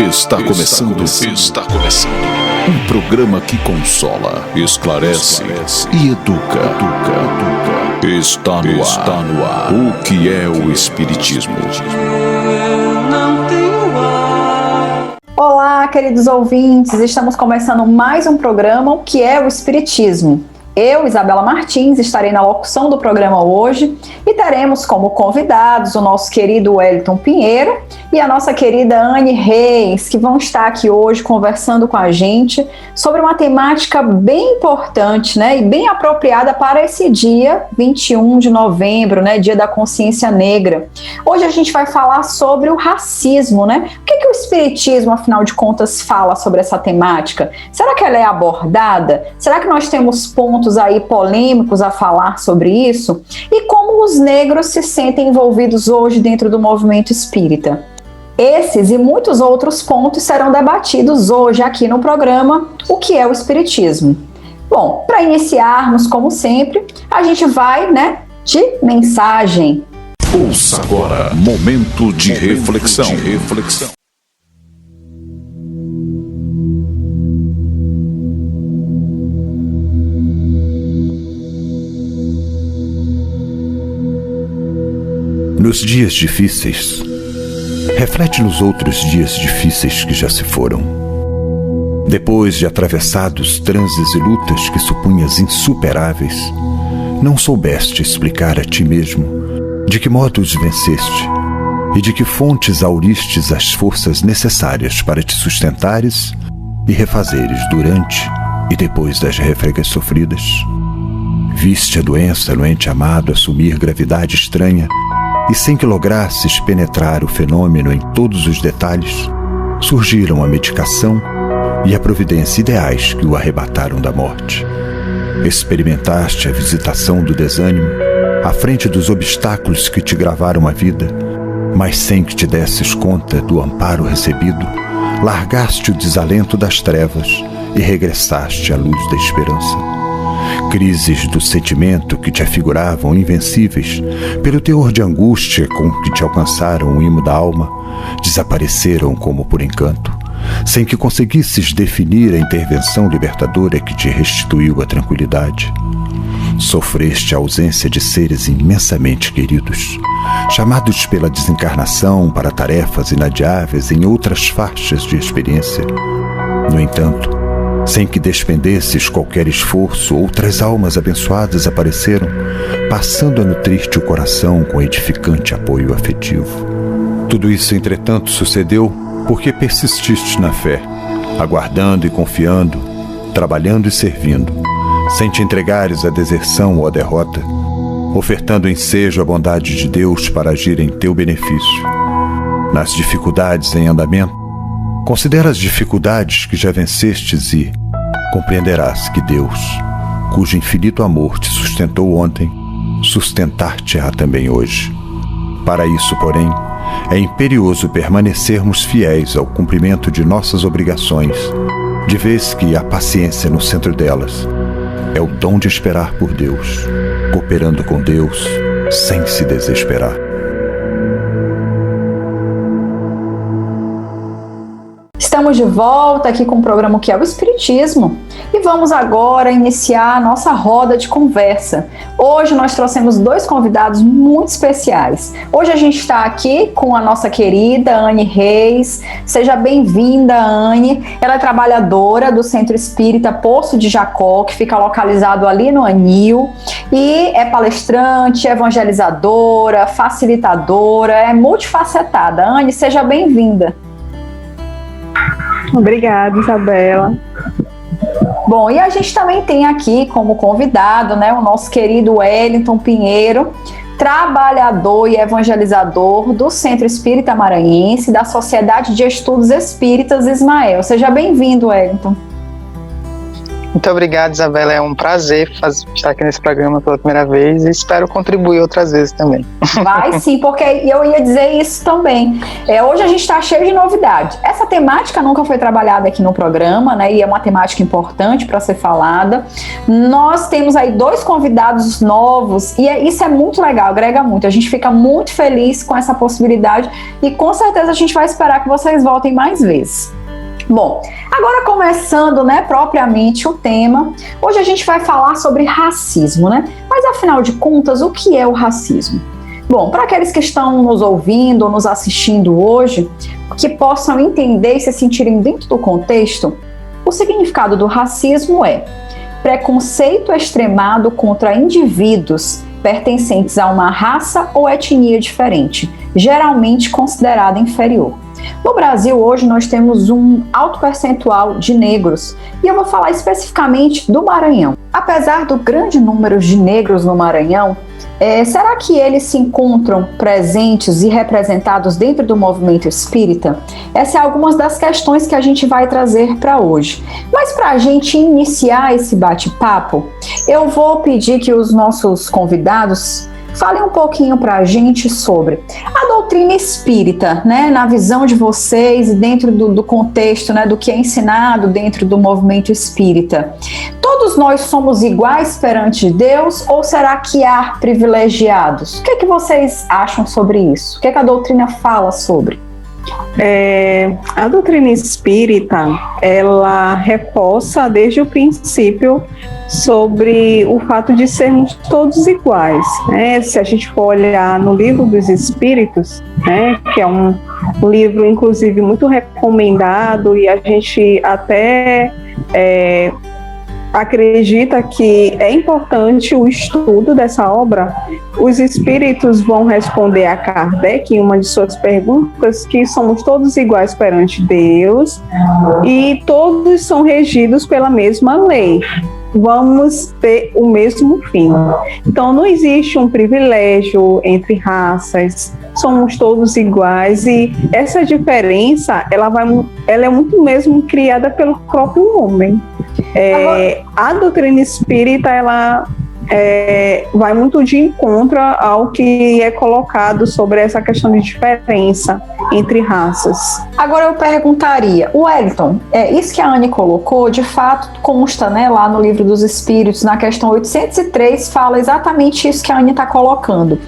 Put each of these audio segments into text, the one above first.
Está começando. Um programa que consola, esclarece e educa. Está no ar. O que é o Espiritismo? Olá, queridos ouvintes. Estamos começando mais um programa, O que é o Espiritismo? Eu, Isabela Martins, estarei na locução do programa hoje e teremos como convidados o nosso querido Wellington Pinheiro e a nossa querida Anne Reis, que vão estar aqui hoje conversando com a gente sobre uma temática bem importante, né, e bem apropriada para esse dia 21 de novembro, né, Dia da Consciência Negra. Hoje a gente vai falar sobre o racismo, né? O que o Espiritismo, afinal de contas, fala sobre essa temática? Será que ela é abordada? Será que nós temos pontos aí polêmicos a falar sobre isso? E como os negros se sentem envolvidos hoje dentro do movimento espírita? Esses e muitos outros pontos serão debatidos hoje aqui no programa O que é o Espiritismo? Bom, para iniciarmos, como sempre, a gente vai, de mensagem. Ouça agora, momento de reflexão. Nos dias difíceis, reflete nos outros dias difíceis que já se foram. Depois de atravessados transes e lutas que supunhas insuperáveis, não soubeste explicar a ti mesmo de que modo os venceste e de que fontes auristes as forças necessárias para te sustentares e refazeres durante e depois das refregas sofridas. Viste a doença no ente amado assumir gravidade estranha e sem que lograsses penetrar o fenômeno em todos os detalhes, surgiram a medicação e a providência ideais que o arrebataram da morte. Experimentaste a visitação do desânimo à frente dos obstáculos que te gravaram a vida, mas sem que te desses conta do amparo recebido, largaste o desalento das trevas e regressaste à luz da esperança. Crises do sentimento que te afiguravam invencíveis, pelo teor de angústia com que te alcançaram o imo da alma, desapareceram como por encanto, sem que conseguisses definir a intervenção libertadora que te restituiu a tranquilidade. Sofreste a ausência de seres imensamente queridos, chamados pela desencarnação para tarefas inadiáveis em outras faixas de experiência. No entanto, sem que despendesses qualquer esforço, outras almas abençoadas apareceram, passando a nutrir-te o coração com edificante apoio afetivo. Tudo isso, entretanto, sucedeu porque persististe na fé, aguardando e confiando, trabalhando e servindo, sem te entregares à deserção ou à derrota, ofertando ensejo à bondade de Deus para agir em teu benefício. Nas dificuldades em andamento, considera as dificuldades que já vencestes e compreenderás que Deus, cujo infinito amor te sustentou ontem, sustentar-te-á também hoje. Para isso, porém, é imperioso permanecermos fiéis ao cumprimento de nossas obrigações, de vez que a paciência no centro delas é o dom de esperar por Deus, cooperando com Deus sem se desesperar. Estamos de volta aqui com o programa O que é o Espiritismo e vamos agora iniciar a nossa roda de conversa. Hoje nós trouxemos dois convidados muito especiais. Hoje a gente está aqui com a nossa querida Anne Reis. Seja bem-vinda, Anne. Ela é trabalhadora do Centro Espírita Poço de Jacó, que fica localizado ali no Anil, e é palestrante, evangelizadora, facilitadora, é multifacetada. Anne, seja bem-vinda. Obrigada, Isabela. Bom, e a gente também tem aqui como convidado, o nosso querido Wellington Pinheiro, trabalhador e evangelizador do Centro Espírita Maranhense, da Sociedade de Estudos Espíritas Ismael. Seja bem-vindo, Wellington. Muito obrigado, Isabela. É um prazer estar aqui nesse programa pela primeira vez e espero contribuir outras vezes também. Vai sim, porque eu ia dizer isso também. Hoje a gente está cheio de novidade. Essa temática nunca foi trabalhada aqui no programa, né? E é uma temática importante para ser falada. Nós temos aí 2 convidados novos e isso é muito legal, agrega muito. A gente fica muito feliz com essa possibilidade e com certeza a gente vai esperar que vocês voltem mais vezes. Bom, agora começando, né, propriamente o tema, hoje a gente vai falar sobre racismo, né? Mas afinal de contas, o que é o racismo? Bom, para aqueles que estão nos ouvindo ou nos assistindo hoje, que possam entender e se sentirem dentro do contexto, o significado do racismo é preconceito extremado contra indivíduos pertencentes a uma raça ou etnia diferente, geralmente considerada inferior. No Brasil, hoje, nós temos um alto percentual de negros, e eu vou falar especificamente do Maranhão. Apesar do grande número de negros no Maranhão, será que eles se encontram presentes e representados dentro do movimento espírita? Essas são algumas das questões que a gente vai trazer para hoje. Mas para a gente iniciar esse bate-papo, eu vou pedir que os nossos convidados falem um pouquinho para a gente sobre a doutrina espírita, né, na visão de vocês e dentro do contexto, né, do que é ensinado dentro do movimento espírita. Todos nós somos iguais perante Deus ou será que há privilegiados? O que é que vocês acham sobre isso? O que é que a doutrina fala sobre? A doutrina espírita, ela reforça desde o princípio sobre o fato de sermos todos iguais, né? Se a gente for olhar no Livro dos Espíritos, né, que é um livro inclusive muito recomendado e a gente até acredita que é importante o estudo dessa obra, os espíritos vão responder a Kardec em uma de suas perguntas que somos todos iguais perante Deus e todos são regidos pela mesma lei. Vamos ter o mesmo fim. Então não existe um privilégio entre raças, somos todos iguais e essa diferença ela é muito mesmo criada pelo próprio homem. A doutrina espírita ela vai muito de encontro ao que é colocado sobre essa questão de diferença entre raças. Agora eu perguntaria, Wellington, isso que a Anne colocou, de fato consta, né, lá no Livro dos Espíritos, na questão 803, fala exatamente isso que a Anne está colocando.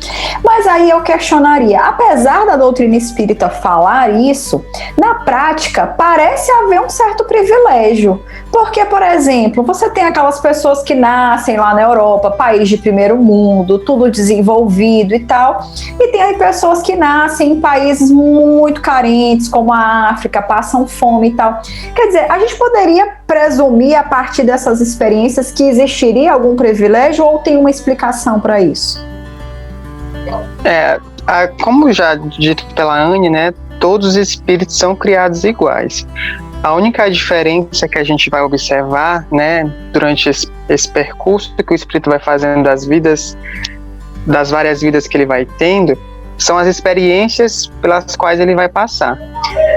Mas aí eu questionaria, apesar da doutrina espírita falar isso, na prática parece haver um certo privilégio. Porque, por exemplo, você tem aquelas pessoas que nascem lá na Europa, país de primeiro mundo, tudo desenvolvido e tal, e tem aí pessoas que nascem em países muito carentes, como a África, passam fome e tal. Quer dizer, a gente poderia presumir, a partir dessas experiências, que existiria algum privilégio ou tem uma explicação para isso? Como já dito pela Anne, né, todos os espíritos são criados iguais. A única diferença que a gente vai observar, né, durante esse percurso que o espírito vai fazendo das várias vidas que ele vai tendo, são as experiências pelas quais ele vai passar.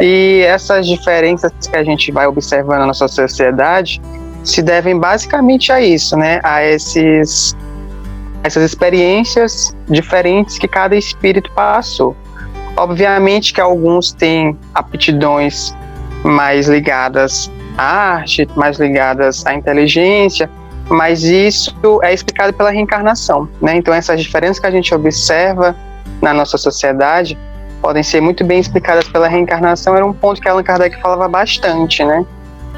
E essas diferenças que a gente vai observando na nossa sociedade se devem basicamente a isso, né, a essas experiências diferentes que cada espírito passou. Obviamente que alguns têm aptidões mais ligadas à arte, mais ligadas à inteligência, mas isso é explicado pela reencarnação, né? Então essas diferenças que a gente observa na nossa sociedade podem ser muito bem explicadas pela reencarnação. Era um ponto que Allan Kardec falava bastante, né?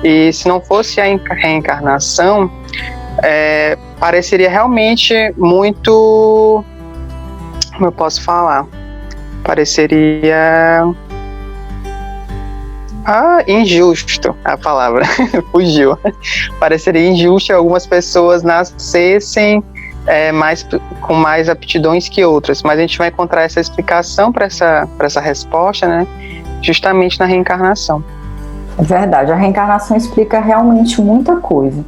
E se não fosse a reencarnação, pareceria realmente muito, como eu posso falar, pareceria injusto, a palavra fugiu. Pareceria injusto algumas pessoas nascessem com mais aptidões que outras, mas a gente vai encontrar essa explicação para essa resposta, né, justamente na reencarnação. É verdade, a reencarnação explica realmente muita coisa.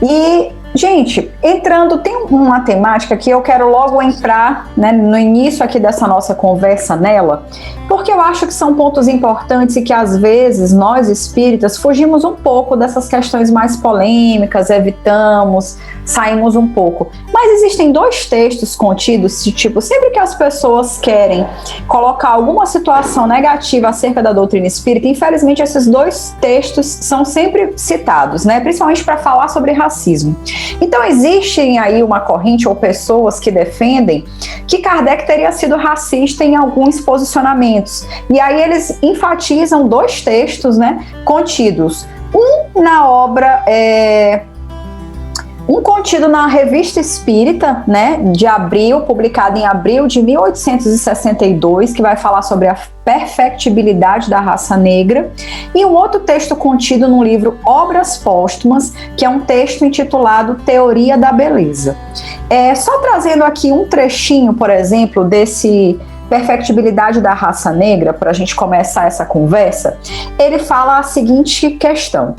E Gente, entrando, tem uma temática que eu quero logo entrar, né, no início aqui dessa nossa conversa nela, porque eu acho que são pontos importantes e que às vezes nós espíritas fugimos um pouco dessas questões mais polêmicas, evitamos, saímos um pouco. Mas existem dois textos contidos, de tipo, sempre que as pessoas querem colocar alguma situação negativa acerca da doutrina espírita, infelizmente esses dois textos são sempre citados, né, principalmente para falar sobre racismo. Então existem aí uma corrente ou pessoas que defendem que Kardec teria sido racista em alguns posicionamentos. E aí eles enfatizam dois textos, né, contidos. Um na obra, um contido na Revista Espírita, né, de abril, publicado em abril de 1862, que vai falar sobre a perfectibilidade da raça negra, e um outro texto contido no livro Obras Póstumas, que é um texto intitulado Teoria da Beleza. Só trazendo aqui um trechinho, por exemplo, desse perfectibilidade da raça negra, para a gente começar essa conversa, ele fala a seguinte questão: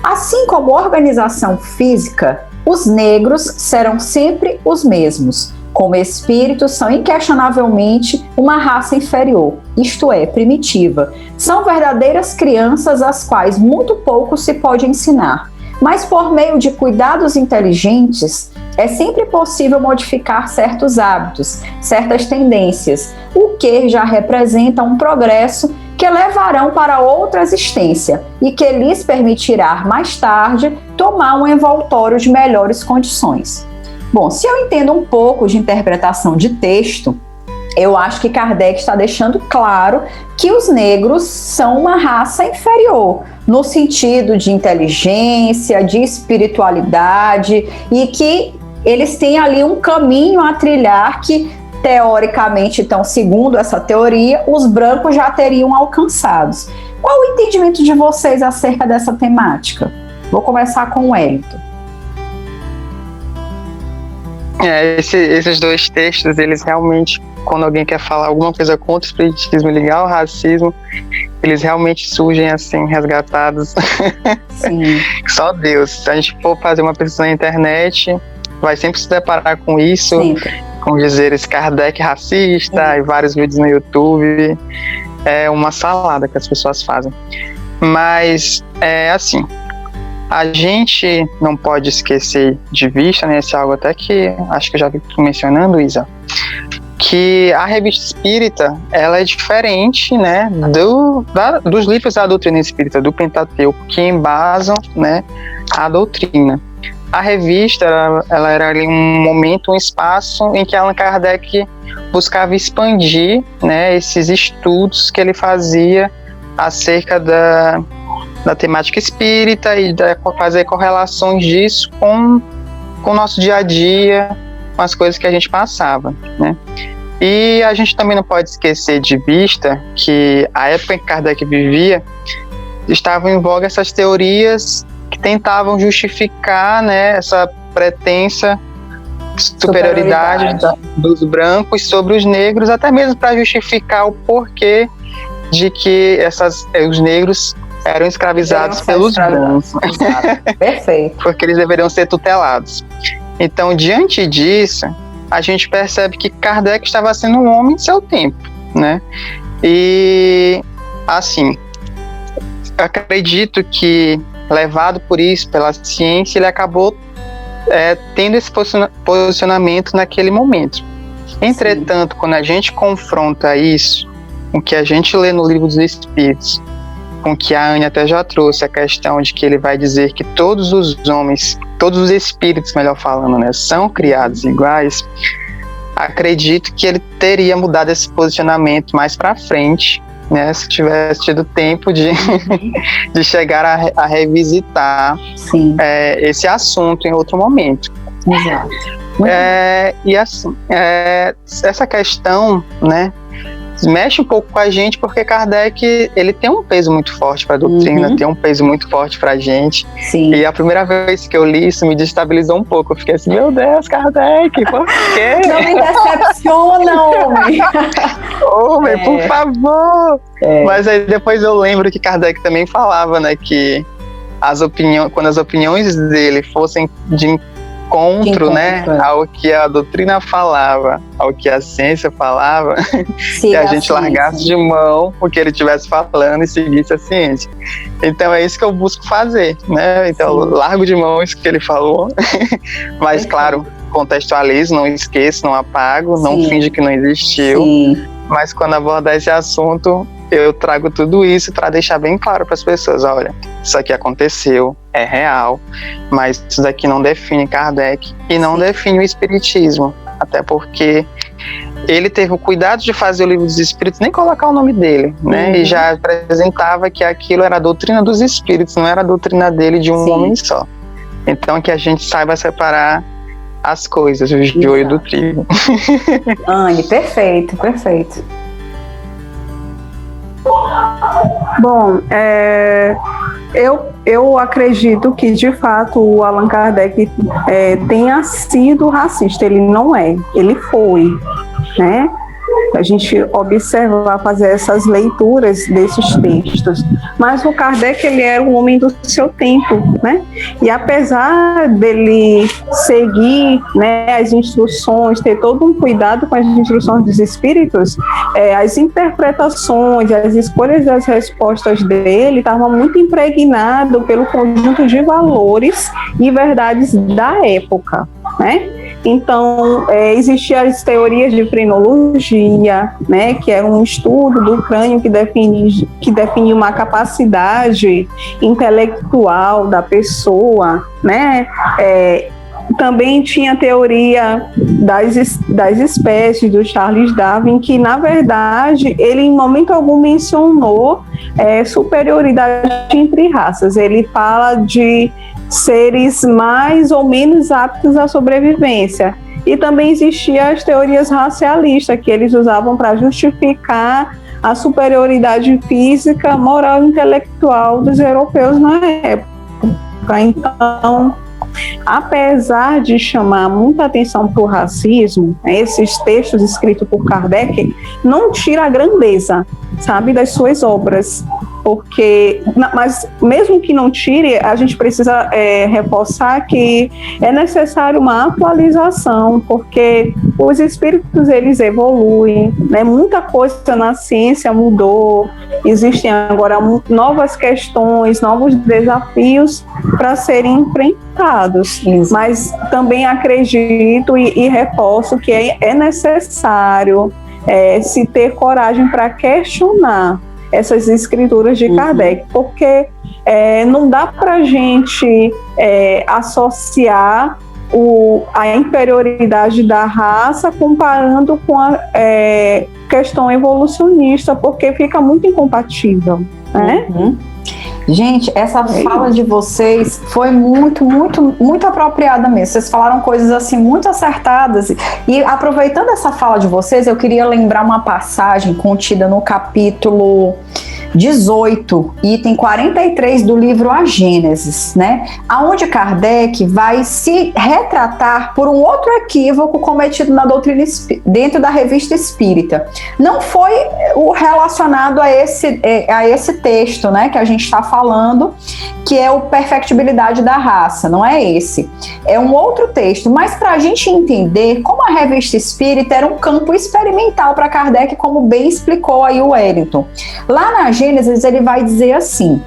assim como organização física, os negros serão sempre os mesmos. Como espíritos, são inquestionavelmente uma raça inferior, isto é, primitiva. São verdadeiras crianças às quais muito pouco se pode ensinar. Mas por meio de cuidados inteligentes, é sempre possível modificar certos hábitos, certas tendências, o que já representa um progresso que levarão para outra existência e que lhes permitirá mais tarde tomar um envoltório de melhores condições. Bom, se eu entendo um pouco de interpretação de texto, eu acho que Kardec está deixando claro que os negros são uma raça inferior, no sentido de inteligência, de espiritualidade, e que eles têm ali um caminho a trilhar que, teoricamente, então, segundo essa teoria, os brancos já teriam alcançados. Qual o entendimento de vocês acerca dessa temática? Vou começar com o Wellington. Esses dois textos, eles realmente, quando alguém quer falar alguma coisa contra o espiritismo, ligar ao racismo, eles realmente surgem assim, resgatados. Sim. Só Deus. Se a gente for fazer uma pesquisa na internet, vai sempre se deparar com isso, sempre. Com dizeres Kardec racista, e vários vídeos no YouTube. É uma salada que as pessoas fazem. Mas, assim, a gente não pode esquecer de vista, né, esse é algo até que acho que eu já vi mencionando, Isa, que a Revista Espírita, ela é diferente, né, dos livros da doutrina espírita, do Pentateuco, que embasam, né, a doutrina. A revista, ela era ali um momento, um espaço em que Allan Kardec buscava expandir, né, esses estudos que ele fazia acerca da temática espírita e fazer correlações disso com o nosso dia a dia, com as coisas que a gente passava, né? E a gente também não pode esquecer de vista que a época em que Kardec vivia, estavam em voga essas teorias que tentavam justificar, né, essa pretensa superioridade dos brancos sobre os negros, até mesmo para justificar o porquê de que os negros eram escravizados pelos brancos. Perfeito. Porque eles deveriam ser tutelados. Então, diante disso, a gente percebe que Kardec estava sendo um homem de seu tempo, né? E, assim, acredito que, levado por isso, pela ciência, ele acabou tendo esse posicionamento naquele momento. Entretanto, quando a gente confronta isso com o que a gente lê no Livro dos Espíritos, com que a Anne até já trouxe a questão de que ele vai dizer que todos os homens, todos os espíritos, melhor falando, né, são criados iguais, acredito que ele teria mudado esse posicionamento mais para frente, né, se tivesse tido tempo de chegar a revisitar esse assunto em outro momento. Exato. E assim, essa questão, né, mexe um pouco com a gente, porque Kardec, ele tem um peso muito forte para a doutrina, tem um peso muito forte para a gente. Sim. E a primeira vez que eu li isso me destabilizou um pouco. Eu fiquei assim, meu Deus, Kardec, por quê? Não me decepciona, homem. Homem, por favor. Mas aí depois eu lembro que Kardec também falava, né, que quando as opiniões dele fossem encontro, né, ao que a doutrina falava, ao que a ciência falava, e a gente largasse de mão o que ele estivesse falando e seguisse a ciência. Então é isso que eu busco fazer, né? Então eu largo de mão isso que ele falou, mas claro, contextualizo, não esqueço, não apago, não finge que não existiu. Mas quando abordar esse assunto, eu trago tudo isso para deixar bem claro para as pessoas: olha, isso aqui aconteceu, é real, mas isso daqui não define Kardec e não define o Espiritismo, até porque ele teve o cuidado de fazer o Livro dos Espíritos, nem colocar o nome dele, né? E já apresentava que aquilo era a doutrina dos Espíritos, não era a doutrina dele de um homem só. Então que a gente saiba separar as coisas, o joio do trigo. Anne, perfeito, perfeito. Bom, eu acredito que de fato o Allan Kardec tenha sido racista. Ele não é, ele foi, né? A gente observa, fazer essas leituras desses textos. Mas o Kardec, ele era um homem do seu tempo, né? E apesar dele seguir, né, as instruções, ter todo um cuidado com as instruções dos espíritos, as interpretações, as escolhas das respostas dele estavam muito impregnado pelo conjunto de valores e verdades da época, né? Então, existiam as teorias de frenologia, né, que era um estudo do crânio que define uma capacidade intelectual da pessoa, né? Também tinha a teoria das espécies, do Charles Darwin, que, na verdade, ele em momento algum mencionou superioridade entre raças. Ele fala de seres mais ou menos aptos à sobrevivência. E também existiam as teorias racialistas, que eles usavam para justificar a superioridade física, moral e intelectual dos europeus na época. Então, apesar de chamar muita atenção para o racismo, esses textos escritos por Kardec não tira a grandeza, sabe, das suas obras. Mas mesmo que não tire, a gente precisa reforçar que é necessário uma atualização, porque os espíritos, eles evoluem, né? Muita coisa na ciência mudou, existem agora novas questões, novos desafios para serem enfrentados. Isso. Mas também acredito e reforço que é necessário se ter coragem para questionar essas escrituras de Kardec, porque não dá para a gente associar a inferioridade da raça comparando com a questão evolucionista, porque fica muito incompatível, né? Gente, essa fala de vocês foi muito, muito, muito apropriada mesmo. Vocês falaram coisas assim muito acertadas. E aproveitando essa fala de vocês, eu queria lembrar uma passagem contida no capítulo 18, item 43 do livro A Gênesis, né? Aonde Kardec vai se retratar por um outro equívoco cometido na doutrina dentro da Revista Espírita. Não foi o relacionado a esse texto, né, que a gente está falando, que é o Perfectibilidade da Raça, não é esse. É um outro texto, mas para a gente entender como a Revista Espírita era um campo experimental para Kardec, como bem explicou aí o Wellington. Lá na Gênesis, ele vai dizer assim: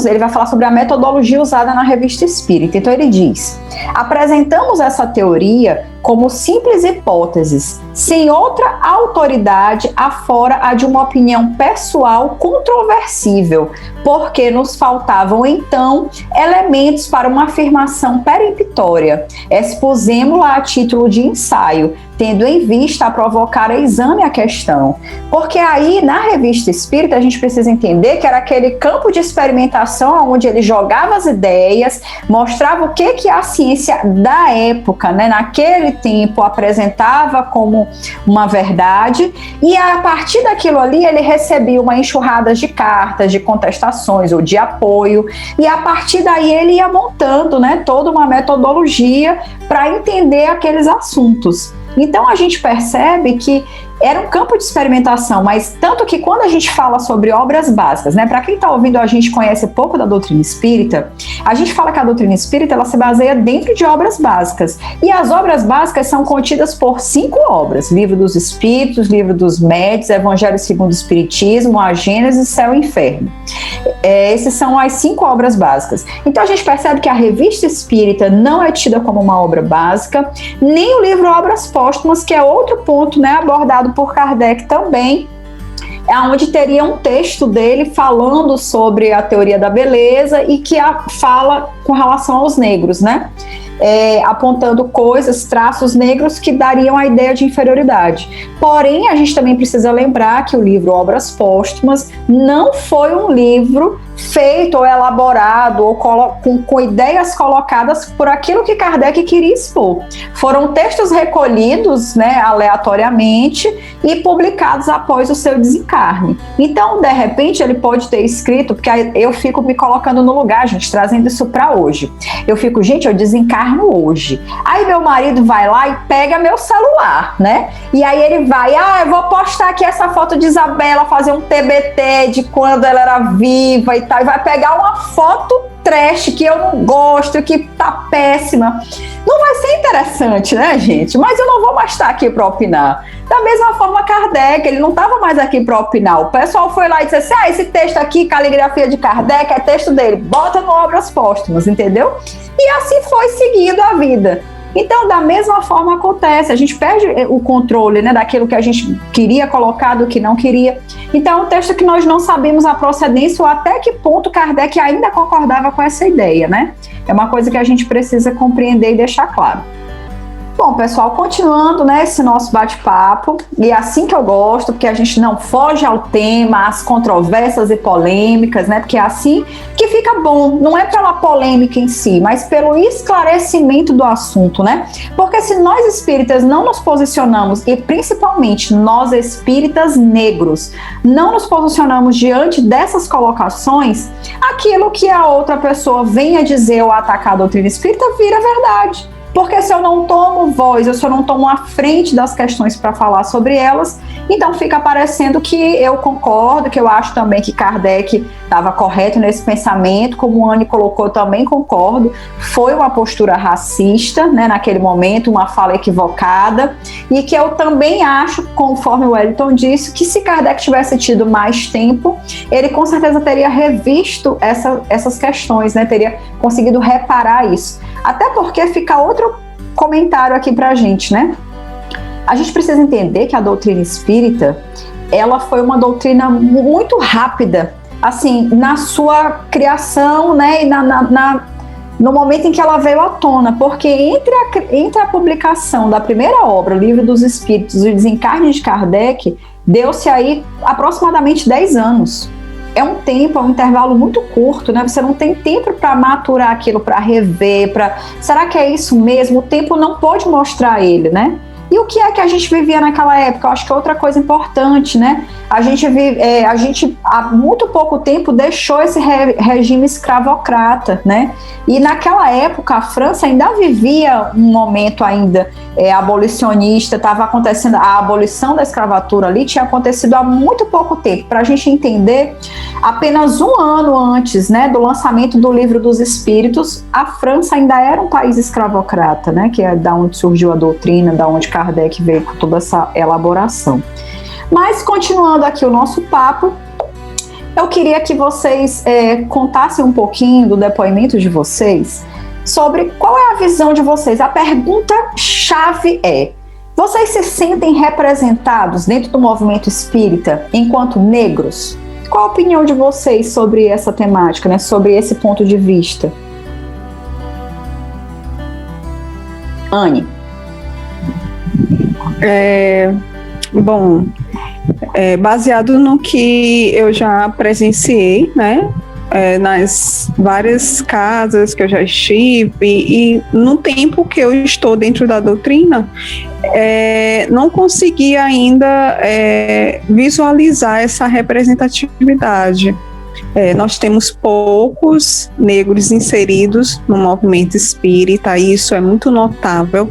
ele vai falar sobre a metodologia usada na Revista Espírita. Então ele diz: apresentamos essa teoria como simples hipóteses, sem outra autoridade afora a de uma opinião pessoal controversível, porque nos faltavam então elementos para uma afirmação peremptória. Expusemos-la a título de ensaio, tendo em vista a provocar a exame a questão. Porque aí, na Revista Espírita, a gente precisa entender que era aquele campo de experimentação onde ele jogava as ideias, mostrava o que a ciência da época, né, naquele tempo, apresentava como uma verdade, e a partir daquilo ali ele recebia uma enxurrada de cartas, de contestações ou de apoio, e a partir daí ele ia montando, né, toda uma metodologia para entender aqueles assuntos. Então a gente percebe que era um campo de experimentação, mas tanto que quando a gente fala sobre obras básicas, né, para quem está ouvindo a gente conhece pouco da doutrina espírita, a gente fala que a doutrina espírita ela se baseia dentro de obras básicas, e as obras básicas são contidas por 5 obras: Livro dos Espíritos, Livro dos Médiuns, Evangelho segundo o Espiritismo, a Gênesis, Céu e Inferno. Essas são as 5 obras básicas. Então a gente percebe que a Revista Espírita não é tida como uma obra básica, nem o livro Obras Póstumas, que é outro ponto, né, abordado por Kardec também, onde teria um texto dele falando sobre a teoria da beleza e que fala com relação aos negros, né? Apontando coisas, traços negros que dariam a ideia de inferioridade. Porém, a gente também precisa lembrar que o livro Obras Póstumas não foi um livro feito ou elaborado ou com ideias colocadas por aquilo que Kardec queria expor. Foram textos recolhidos, né, aleatoriamente e publicados após o seu desencarne. Então, de repente, ele pode ter escrito, porque eu fico me colocando no lugar, gente, trazendo isso para hoje. Eu fico, gente, eu desencarno hoje. Aí meu marido vai lá e pega meu celular, né? E aí ele vai, eu vou postar aqui essa foto de Isabela, fazer um TBT de quando ela era viva e tal, e vai pegar uma foto trash que eu não gosto, que tá péssima. Não vai ser interessante, né, gente? Mas eu não vou mais estar aqui para opinar. Da mesma forma, Kardec, ele não estava mais aqui para opinar. O pessoal foi lá e disse assim, esse texto aqui, caligrafia de Kardec, é texto dele, bota no Obras Póstumas, entendeu? E assim foi seguindo a vida. Então, da mesma forma acontece, a gente perde o controle, né, daquilo que a gente queria colocar, do que não queria. Então, é um texto que nós não sabemos a procedência ou até que ponto Kardec ainda concordava com essa ideia, né? É uma coisa que a gente precisa compreender e deixar claro. Bom, pessoal, continuando, né, esse nosso bate-papo, e é assim que eu gosto, porque a gente não foge ao tema, às controvérsias e polêmicas, né, porque é assim que fica bom, não é pela polêmica em si, mas pelo esclarecimento do assunto, né, porque se nós espíritas não nos posicionamos, e principalmente nós espíritas negros, não nos posicionamos diante dessas colocações, aquilo que a outra pessoa venha dizer ou atacar a doutrina espírita vira verdade. Porque se eu não tomo voz, se eu não tomo a frente das questões para falar sobre elas, então fica parecendo que eu concordo, que eu acho também que Kardec estava correto nesse pensamento, como o Anne colocou, também concordo, foi uma postura racista, né, naquele momento, uma fala equivocada, e que eu também acho, conforme o Wellington disse, que se Kardec tivesse tido mais tempo, ele com certeza teria revisto essas questões, né, teria conseguido reparar isso. Até porque fica outro comentário aqui pra gente, né? A gente precisa entender que a doutrina espírita, ela foi uma doutrina muito rápida, assim, na sua criação, né, e no momento em que ela veio à tona, porque entre a publicação da primeira obra, o Livro dos Espíritos, e o desencarne de Kardec, deu-se aí aproximadamente 10 anos. É um tempo, é um intervalo muito curto, né? Você não tem tempo para maturar aquilo, para rever, será que é isso mesmo? O tempo não pode mostrar ele, né? E o que é que a gente vivia naquela época? Eu acho que é outra coisa importante, né? A gente há muito pouco tempo deixou esse regime escravocrata, né? E naquela época a França ainda vivia um momento ainda abolicionista, estava acontecendo, a abolição da escravatura ali tinha acontecido há muito pouco tempo. Para a gente entender, apenas um ano antes, né, do lançamento do Livro dos Espíritos, a França ainda era um país escravocrata, né? Que é da onde surgiu a doutrina, da onde Kardec veio com toda essa elaboração. Mas, continuando aqui o nosso papo, eu queria que vocês contassem um pouquinho do depoimento de vocês sobre qual é a visão de vocês. A pergunta-chave é: vocês se sentem representados dentro do movimento espírita enquanto negros? Qual a opinião de vocês sobre essa temática, né? Sobre esse ponto de vista? Anne. Bom, baseado no que eu já presenciei, né, nas várias casas que eu já estive e no tempo que eu estou dentro da doutrina, não consegui ainda visualizar essa representatividade. Nós temos poucos negros inseridos no movimento espírita, e isso é muito notável.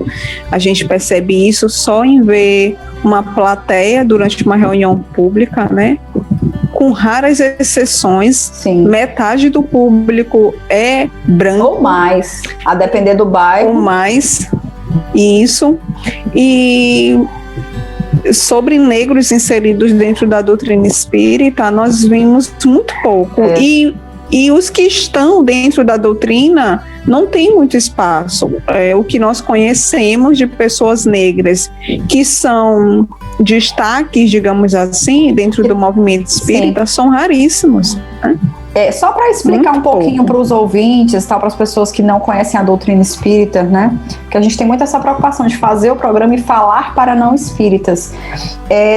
A gente percebe isso só em ver uma plateia durante uma reunião pública, né? Com raras exceções, Sim. Metade do público é branco. Ou mais, a depender do bairro. Ou mais, isso. E sobre negros inseridos dentro da doutrina espírita, nós vimos muito pouco. E os que estão dentro da doutrina não tem muito espaço. O que nós conhecemos de pessoas negras que são destaques, digamos assim, dentro do movimento espírita, são raríssimos, né? Só para explicar muito um pouquinho para os ouvintes, para as pessoas que não conhecem a doutrina espírita, né? Porque a gente tem muito essa preocupação de fazer o programa e falar para não espíritas.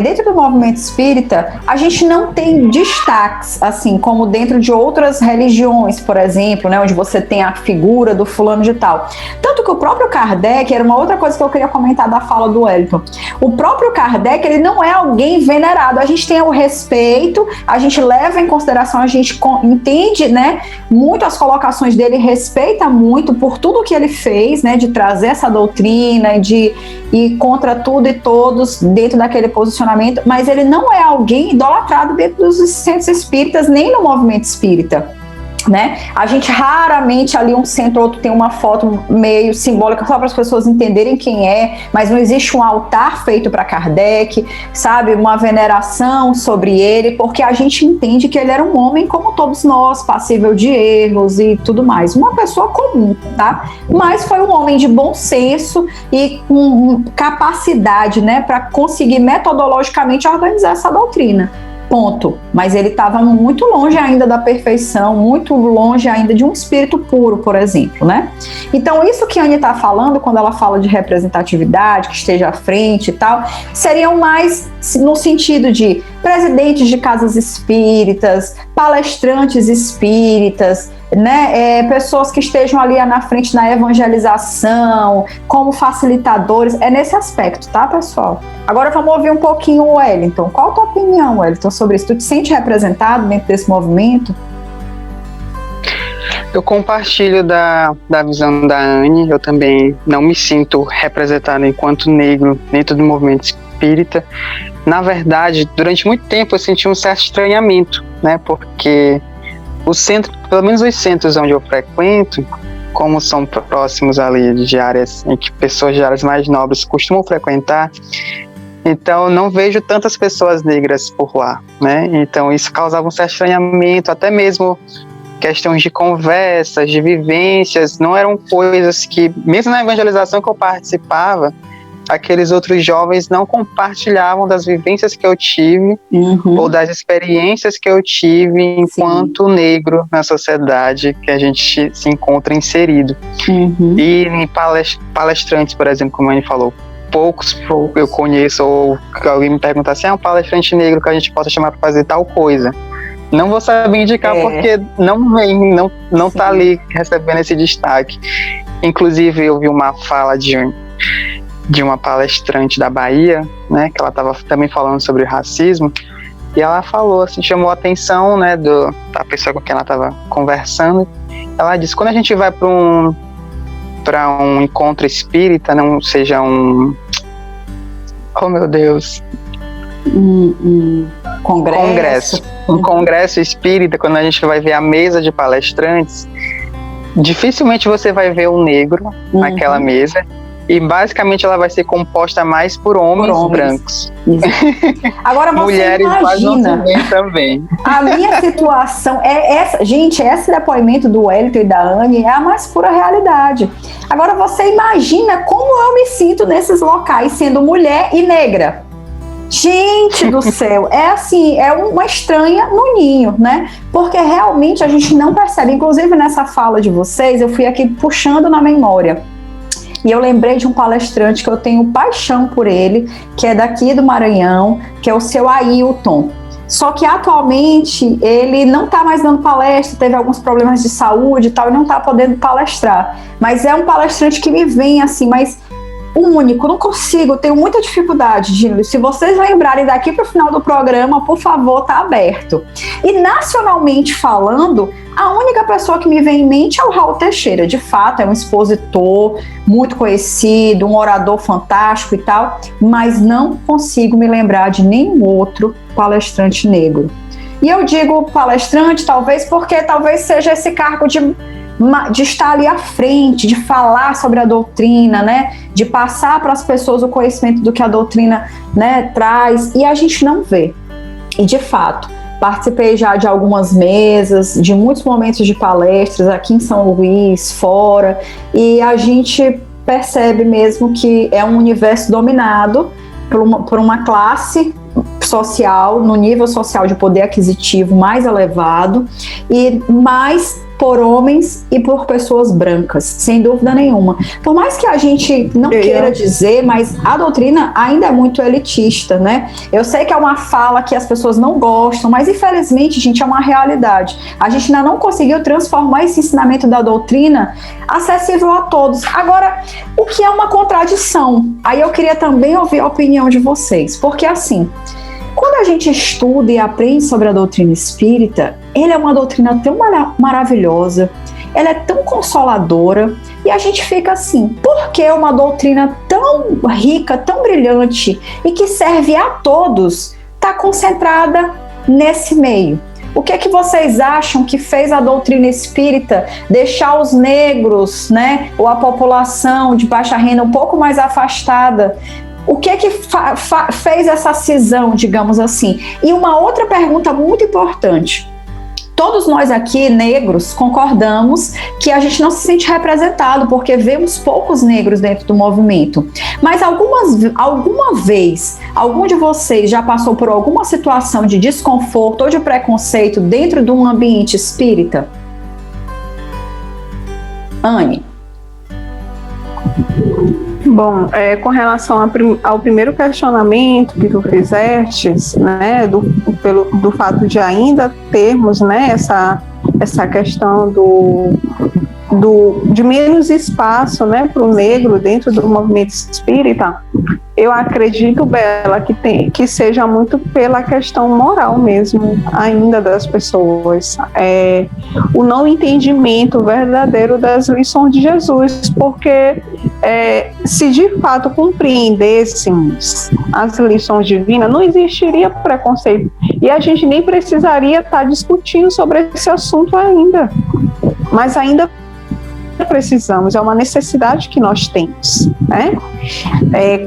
Dentro do movimento espírita, a gente não tem destaques, assim, como dentro de outras religiões, por exemplo, né? Onde você tem a figura do fulano de tal. Tanto que o próprio Kardec, era uma outra coisa que eu queria comentar da fala do Wellington. O próprio Kardec, ele não é alguém venerado. A gente tem o respeito, a gente leva em consideração, a gente entende, né, muito as colocações dele, respeita muito por tudo que ele fez, né, de trazer essa doutrina, de ir contra tudo e todos dentro daquele posicionamento, mas ele não é alguém idolatrado dentro dos centros espíritas, nem no movimento espírita, né? A gente raramente ali um centro ou outro tem uma foto meio simbólica só para as pessoas entenderem quem é, mas não existe um altar feito para Kardec, sabe? Uma veneração sobre ele, porque a gente entende que ele era um homem como todos nós, passível de erros e tudo mais, uma pessoa comum, tá? Mas foi um homem de bom senso e com capacidade, né, para conseguir metodologicamente organizar essa doutrina. Ponto. Mas ele estava muito longe ainda da perfeição, muito longe ainda de um espírito puro, por exemplo, né? Então, isso que a Anne está falando, quando ela fala de representatividade, que esteja à frente e tal, seriam mais no sentido de presidentes de casas espíritas, palestrantes espíritas, né? Pessoas que estejam ali na frente na evangelização, como facilitadores, nesse aspecto, tá, pessoal? Agora vamos ouvir um pouquinho o Wellington. Qual a tua opinião, Wellington, sobre isso? Tu te sente representado dentro desse movimento? Eu compartilho da visão da Anne. Eu também não me sinto representado enquanto negro dentro do movimento espírita. Na verdade, durante muito tempo eu senti um certo estranhamento, né? Porque o centro, pelo menos os centros onde eu frequento, como são próximos ali de áreas em que pessoas de áreas mais nobres costumam frequentar, então não vejo tantas pessoas negras por lá, né? Então isso causava um certo estranhamento, até mesmo questões de conversas, de vivências, não eram coisas que, mesmo na evangelização que eu participava, aqueles outros jovens não compartilhavam das vivências que eu tive, ou das experiências que eu tive enquanto negro na sociedade que a gente se encontra inserido. E em palestrantes, por exemplo, como a Anne falou, poucos eu conheço, ou que alguém me pergunta assim, um palestrante negro que a gente possa chamar para fazer tal coisa. Não vou saber indicar porque não vem, não tá ali recebendo esse destaque. Inclusive, eu vi uma fala de uma palestrante da Bahia, né, que ela estava também falando sobre o racismo, e ela falou, assim, chamou a atenção, né, da pessoa com quem ela estava conversando. Ela disse, quando a gente vai para um encontro espírita, não seja um congresso, um congresso espírita, quando a gente vai ver a mesa de palestrantes, dificilmente você vai ver um negro naquela mesa. E basicamente ela vai ser composta mais por homens brancos. Agora você mulheres imagina também. A minha situação é essa. Gente, esse depoimento do Wellington e da Anne é a mais pura realidade. Agora você imagina como eu me sinto nesses locais sendo mulher e negra. Gente do céu, é assim, é uma estranha no ninho, né? Porque realmente a gente não percebe. Inclusive nessa fala de vocês, eu fui aqui puxando na memória. E eu lembrei de um palestrante que eu tenho paixão por ele, que é daqui do Maranhão, que é o seu Ailton. Só que atualmente ele não está mais dando palestra, teve alguns problemas de saúde e tal, e não está podendo palestrar. Mas é um palestrante que me vem assim, mas único, não consigo, tenho muita dificuldade, Gino. Se vocês lembrarem daqui para o final do programa, por favor, tá aberto. E nacionalmente falando, a única pessoa que me vem em mente é o Raul Teixeira. De fato, é um expositor muito conhecido, um orador fantástico e tal, mas não consigo me lembrar de nenhum outro palestrante negro. E eu digo palestrante, talvez, porque talvez seja esse cargo de estar ali à frente, de falar sobre a doutrina, né, de passar para as pessoas o conhecimento do que a doutrina, né, traz, e a gente não vê. E de fato, participei já de algumas mesas, de muitos momentos de palestras aqui em São Luís, fora, e a gente percebe mesmo que é um universo dominado por uma classe social, no nível social de poder aquisitivo mais elevado, e mais por homens e por pessoas brancas, sem dúvida nenhuma. Por mais que a gente não queira dizer, mas a doutrina ainda é muito elitista, né? Eu sei que é uma fala que as pessoas não gostam, mas infelizmente, gente, é uma realidade. A gente ainda não conseguiu transformar esse ensinamento da doutrina acessível a todos. Agora, o que é uma contradição? Aí eu queria também ouvir a opinião de vocês, porque assim, quando a gente estuda e aprende sobre a doutrina espírita, ela é uma doutrina tão maravilhosa, ela é tão consoladora, e a gente fica assim, por que uma doutrina tão rica, tão brilhante, e que serve a todos, está concentrada nesse meio? O que é que vocês acham que fez a doutrina espírita deixar os negros, né, ou a população de baixa renda um pouco mais afastada? O que é que fez essa cisão, digamos assim? E uma outra pergunta muito importante. Todos nós aqui, negros, concordamos que a gente não se sente representado, porque vemos poucos negros dentro do movimento. Mas alguma vez, algum de vocês já passou por alguma situação de desconforto ou de preconceito dentro de um ambiente espírita? Anne? Bom, com relação ao primeiro questionamento que tu fizeste, né, do fato de ainda termos, né, essa questão de menos espaço, né, para o negro dentro do movimento espírita, eu acredito, Bela, que seja muito pela questão moral mesmo, ainda das pessoas, o não entendimento verdadeiro das lições de Jesus, porque se de fato compreendêssemos as lições divinas, não existiria preconceito, e a gente nem precisaria estar discutindo sobre esse assunto ainda, mas ainda precisamos, é uma necessidade que nós temos, né?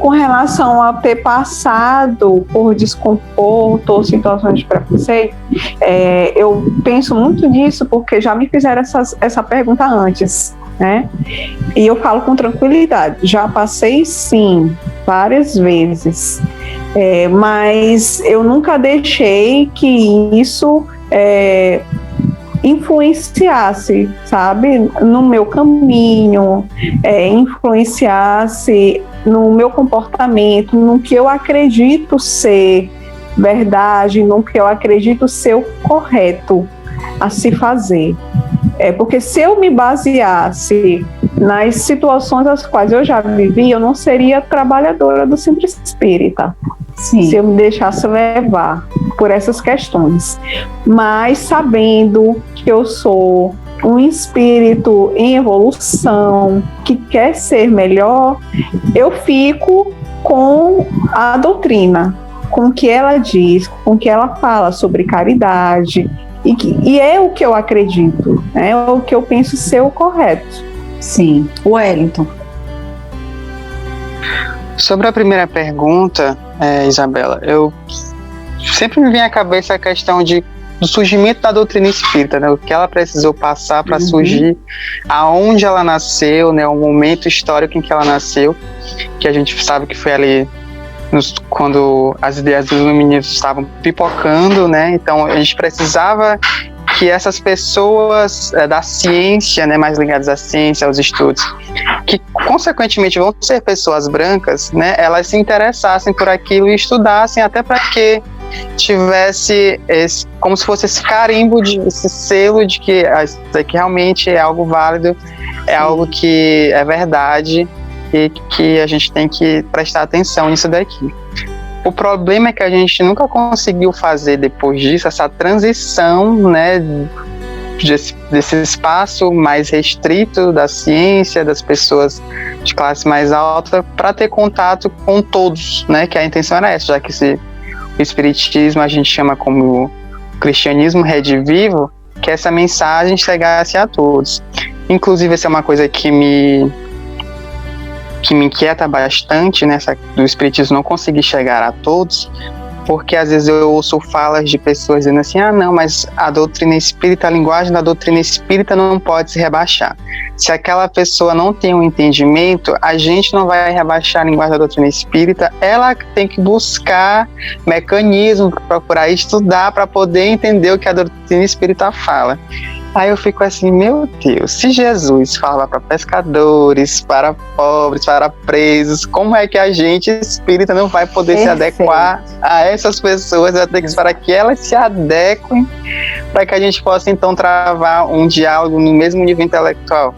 Com relação a ter passado por desconforto ou situações de preconceito, eu penso muito nisso porque já me fizeram essa pergunta antes, né? E eu falo com tranquilidade, já passei sim, várias vezes, mas eu nunca deixei que isso influenciasse, sabe, no meu caminho, influenciasse no meu comportamento, no que eu acredito ser verdade, no que eu acredito ser o correto a se fazer. Porque se eu me baseasse nas situações as quais eu já vivi, eu não seria trabalhadora do Centro Espírita. Sim. Se eu me deixasse levar por essas questões, mas sabendo que eu sou um espírito em evolução, que quer ser melhor, eu fico com a doutrina, com o que ela diz, com o que ela fala sobre caridade, e é o que eu acredito, é o que eu penso ser o correto. Sim. Wellington. Sobre a primeira pergunta, Isabela, eu sempre me vem à cabeça a questão do surgimento da doutrina espírita, né? O que ela precisou passar para surgir, aonde ela nasceu, né? O momento histórico em que ela nasceu, que a gente sabe que foi ali quando as ideias dos iluministas estavam pipocando, né? Então a gente precisava que essas pessoas da ciência, né, mais ligadas à ciência, aos estudos, que consequentemente vão ser pessoas brancas, né, elas se interessassem por aquilo e estudassem, até para que tivesse como se fosse esse carimbo, esse selo de que realmente é algo válido, é algo que é verdade, e que a gente tem que prestar atenção nisso daqui. O problema é que a gente nunca conseguiu fazer depois disso essa transição, né, desse espaço mais restrito da ciência, das pessoas de classe mais alta, para ter contato com todos, né, que a intenção era essa, já que o espiritismo a gente chama como cristianismo redivivo, que essa mensagem chegasse a todos. Inclusive, essa é uma coisa que me inquieta bastante, né, do espiritismo não conseguir chegar a todos, porque às vezes eu ouço falas de pessoas dizendo assim, não, mas a doutrina espírita, a linguagem da doutrina espírita não pode se rebaixar. Se aquela pessoa não tem um entendimento, a gente não vai rebaixar a linguagem da doutrina espírita, ela tem que buscar mecanismos, procurar estudar para poder entender o que a doutrina espírita fala. Aí eu fico assim, meu Deus, se Jesus fala para pescadores, para pobres, para presos, como é que a gente espírita não vai poder se adequar a essas pessoas, para que elas se adequem, para que a gente possa então travar um diálogo no mesmo nível intelectual?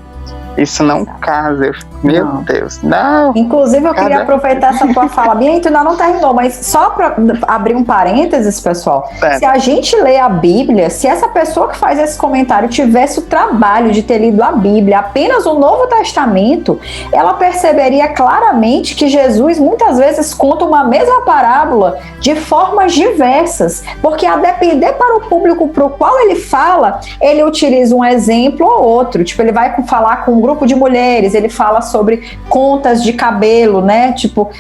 Isso não casa, meu Deus, não. Inclusive eu queria aproveitar essa tua fala, Bia, tu ainda não terminou, mas só para abrir um parênteses, pessoal, se a gente lê a Bíblia, se essa pessoa que faz esse comentário tivesse o trabalho de ter lido a Bíblia, apenas o Novo Testamento, ela perceberia claramente que Jesus muitas vezes conta uma mesma parábola de formas diversas, porque a depender para o público para o qual ele fala, ele utiliza um exemplo ou outro, tipo, ele vai falar com um grupo de mulheres, ele fala sobre contas de cabelo, né, tipo,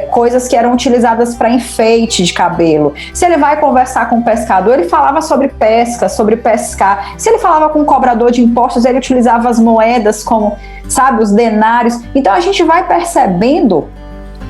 coisas que eram utilizadas para enfeite de cabelo. Se ele vai conversar com um pescador, ele falava sobre pesca, sobre pescar. Se ele falava com um cobrador de impostos, ele utilizava as moedas como, sabe, os denários. Então a gente vai percebendo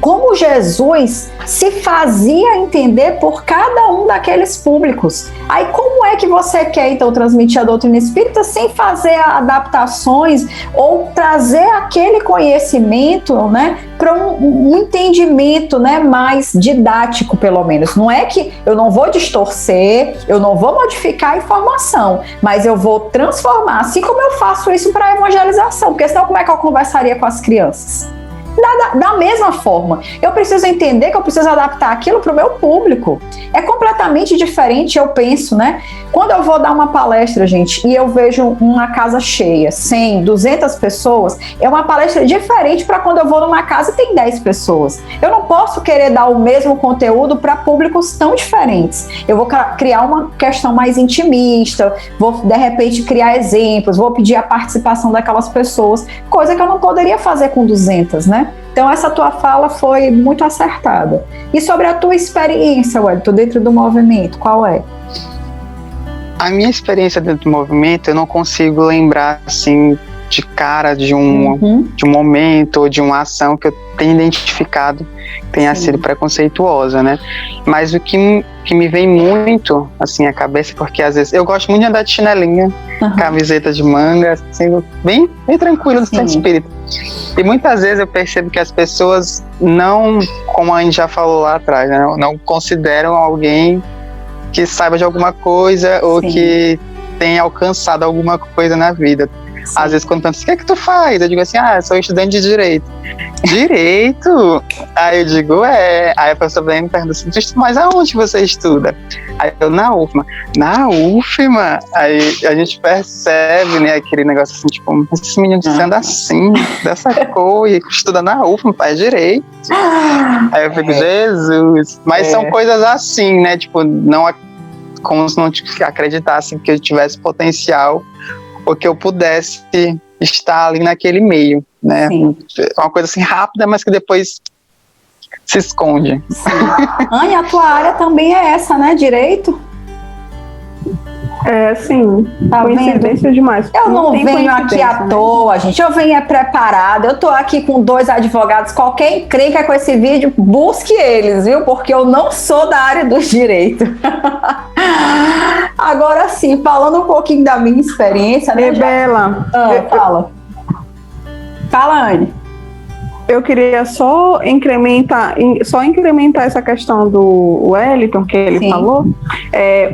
como Jesus se fazia entender por cada um daqueles públicos. Aí como é que você quer então transmitir a doutrina espírita sem fazer adaptações ou trazer aquele conhecimento, né, para um entendimento, né, mais didático, pelo menos? Não é que eu não vou distorcer, eu não vou modificar a informação, mas eu vou transformar, assim como eu faço isso para a evangelização, porque senão como é que eu conversaria com as crianças? Da mesma forma, eu preciso entender que eu preciso adaptar aquilo para o meu público. É completamente diferente, eu penso, né? Quando eu vou dar uma palestra, gente, e eu vejo uma casa cheia, 100, 200 pessoas, é uma palestra diferente para quando eu vou numa casa e tem 10 pessoas. Eu não posso querer dar o mesmo conteúdo para públicos tão diferentes. Eu vou criar uma questão mais intimista, vou, de repente, criar exemplos, vou pedir a participação daquelas pessoas, coisa que eu não poderia fazer com 200, né? Então essa tua fala foi muito acertada. E sobre a tua experiência, Wellington, dentro do movimento, qual é? A minha experiência dentro do movimento, eu não consigo lembrar, assim, de cara de um momento ou de uma ação que eu tenha identificado tenha sido preconceituosa, né? Mas o que me vem muito, assim, à cabeça, porque às vezes eu gosto muito de andar de chinelinha, camiseta de manga, assim, bem tranquilo no centro espírita. E muitas vezes eu percebo que as pessoas não, como a gente já falou lá atrás, né, não consideram alguém que saiba de alguma coisa ou que tenha alcançado alguma coisa na vida. Às vezes quando perguntam, o que é que tu faz? Eu digo assim, sou estudante de Direito. Direito? Aí eu digo, Aí a pessoa vem e me pergunta assim, mas aonde você estuda? Aí eu, na UFMA. Na UFMA? Aí a gente percebe, né, aquele negócio assim, tipo, esses meninos dizendo assim, dessa cor, e estuda na UFMA, faz Direito. Aí eu fico, Jesus. Mas são coisas assim, né, tipo, não, como se não acreditassem que eu tivesse potencial ou que eu pudesse estar ali naquele meio, né? Sim. É uma coisa assim rápida, mas que depois se esconde. Ania, a tua área também é essa, né? Direito? Sim. Tá, coincidência demais. Eu não venho aqui à toa, gente. Eu venho preparada. Eu tô aqui com 2 advogados. Qualquer encrenca com esse vídeo, busque eles, viu? Porque eu não sou da área dos direitos. Agora sim, falando um pouquinho da minha experiência, né? Bela. Fala, Anne. Eu queria só incrementar essa questão do Wellington, que ele falou.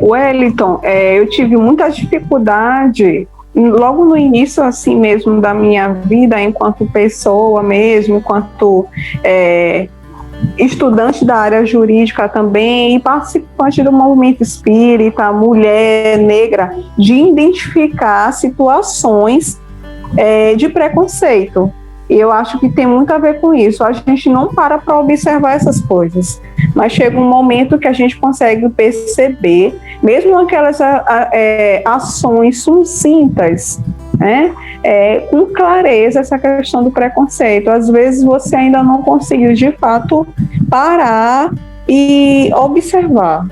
Wellington, eu tive muita dificuldade logo no início, assim mesmo, da minha vida, enquanto pessoa mesmo, enquanto estudante da área jurídica também e participante do movimento espírita, mulher, negra, de identificar situações de preconceito. E eu acho que tem muito a ver com isso. A gente não para observar essas coisas, mas chega um momento que a gente consegue perceber, mesmo aquelas ações sucintas, né, com clareza, essa questão do preconceito. Às vezes você ainda não conseguiu, de fato, parar e observar.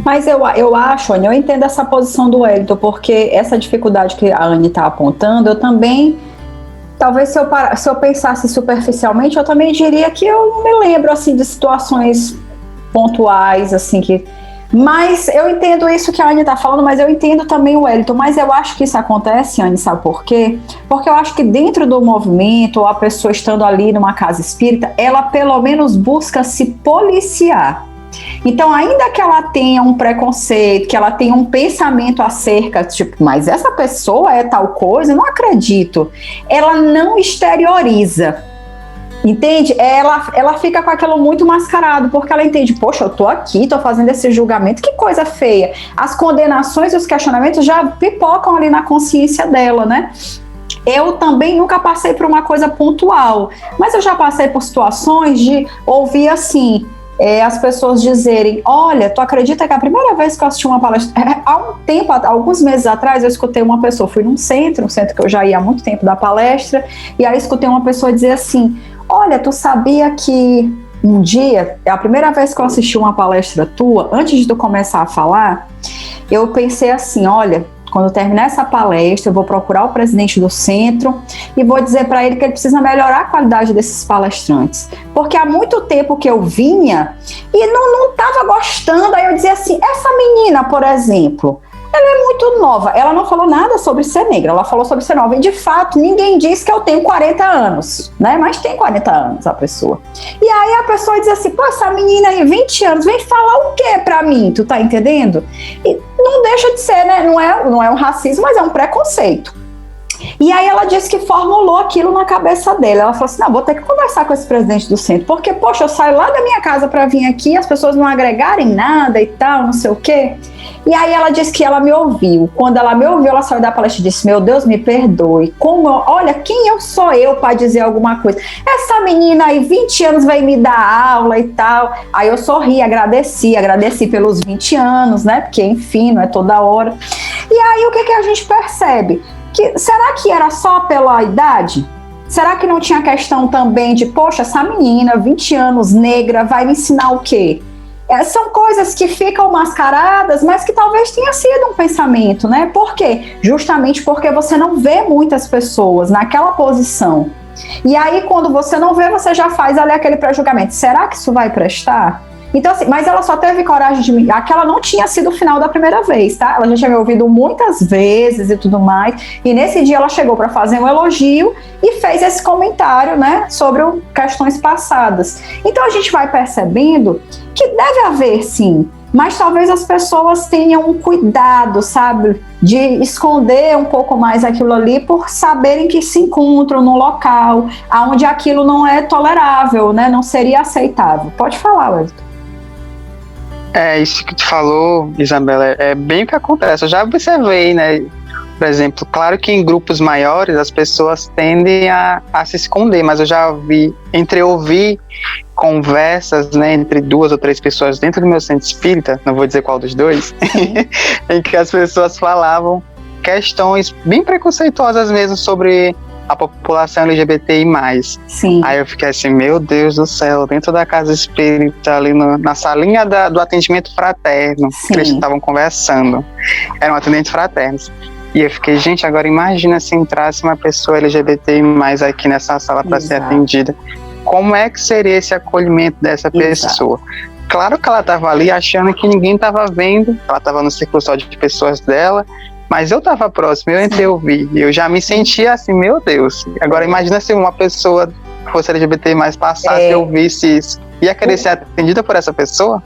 Mas eu acho, Anny, eu entendo essa posição do Wellington, porque essa dificuldade que a Anny está apontando, eu também... Talvez se eu pensasse superficialmente, eu também diria que eu não me lembro assim de situações pontuais, assim, mas eu entendo isso que a Anny está falando, mas eu entendo também o Wellington, mas eu acho que isso acontece, Anny, sabe por quê? Porque eu acho que dentro do movimento, ou a pessoa estando ali numa casa espírita, ela pelo menos busca se policiar. Então, ainda que ela tenha um preconceito, que ela tenha um pensamento acerca, tipo, mas essa pessoa é tal coisa, eu não acredito. Ela não exterioriza, entende? Ela fica com aquilo muito mascarado, porque ela entende, poxa, eu tô aqui, tô fazendo esse julgamento, que coisa feia. As condenações e os questionamentos já pipocam ali na consciência dela, né? Eu também nunca passei por uma coisa pontual, mas eu já passei por situações de ouvir assim... as pessoas dizerem, olha, tu acredita que a primeira vez que eu assisti uma palestra, alguns meses atrás, eu escutei uma pessoa, fui num centro, um centro que eu já ia há muito tempo dar palestra, e aí escutei uma pessoa dizer assim, olha, tu sabia que um dia, é a primeira vez que eu assisti uma palestra tua, antes de tu começar a falar, eu pensei assim, olha, quando eu terminar essa palestra, eu vou procurar o presidente do centro e vou dizer para ele que ele precisa melhorar a qualidade desses palestrantes. Porque há muito tempo que eu vinha e não estava gostando. Aí eu dizia assim, essa menina, por exemplo, ela é muito nova. Ela não falou nada sobre ser negra, ela falou sobre ser nova. E, de fato, ninguém diz que eu tenho 40 anos, né? Mas tem 40 anos a pessoa. E aí a pessoa diz assim, pô, essa menina aí, 20 anos, vem falar o quê pra mim? Tu tá entendendo? E não deixa de ser, né? Não é um racismo, mas é um preconceito. E aí ela disse que formulou aquilo na cabeça dela. Ela falou assim, não, vou ter que conversar com esse presidente do centro, porque, poxa, eu saio lá da minha casa para vir aqui, as pessoas não agregarem nada e tal, não sei o quê. E aí ela disse que ela me ouviu. Quando ela me ouviu, ela saiu da palestra e disse, meu Deus, me perdoe. Olha, quem eu sou eu para dizer alguma coisa? Essa menina aí, 20 anos, vai me dar aula e tal. Aí eu sorri, agradeci pelos 20 anos, né? Porque, enfim, não é toda hora. E aí o que a gente percebe? Será que era só pela idade? Será que não tinha questão também de, poxa, essa menina, 20 anos, negra, vai me ensinar o quê? São coisas que ficam mascaradas, mas que talvez tenha sido um pensamento, né? Por quê? Justamente porque você não vê muitas pessoas naquela posição. E aí, quando você não vê, você já faz ali aquele pré-julgamento. Será que isso vai prestar? Então, assim, mas ela só teve coragem de me... Aquela não tinha sido o final da primeira vez, tá? Ela já tinha me ouvido muitas vezes e tudo mais. E nesse dia ela chegou para fazer um elogio e fez esse comentário, né? Sobre questões passadas. Então a gente vai percebendo que deve haver, sim. Mas talvez as pessoas tenham um cuidado, sabe? De esconder um pouco mais aquilo ali por saberem que se encontram num local onde aquilo não é tolerável, né? Não seria aceitável. Pode falar, Wellington. Isso que tu falou, Isabela, é bem o que acontece. Eu já observei, né? Por exemplo, claro que em grupos maiores as pessoas tendem a se esconder, mas eu já vi, ouvir conversas, né, entre 2 ou 3 pessoas dentro do meu centro espírita, não vou dizer qual dos dois, em que as pessoas falavam questões bem preconceituosas mesmo sobre a população LGBTI+. Sim. Aí eu fiquei assim, meu Deus do céu, dentro da casa espírita, ali na salinha do atendimento fraterno, Sim. que eles estavam conversando, eram atendentes fraternos. E eu fiquei, gente, agora imagina se entrasse uma pessoa LGBTI+, aqui nessa sala para ser atendida. Como é que seria esse acolhimento dessa pessoa? Claro que ela estava ali achando que ninguém estava vendo, ela estava no círculo só de pessoas dela, mas eu estava próximo, eu entrei a ouvir, e eu já me sentia assim, meu Deus. Agora imagina se uma pessoa que fosse LGBT+, passasse e ouvisse isso. ia querer ser atendida por essa pessoa?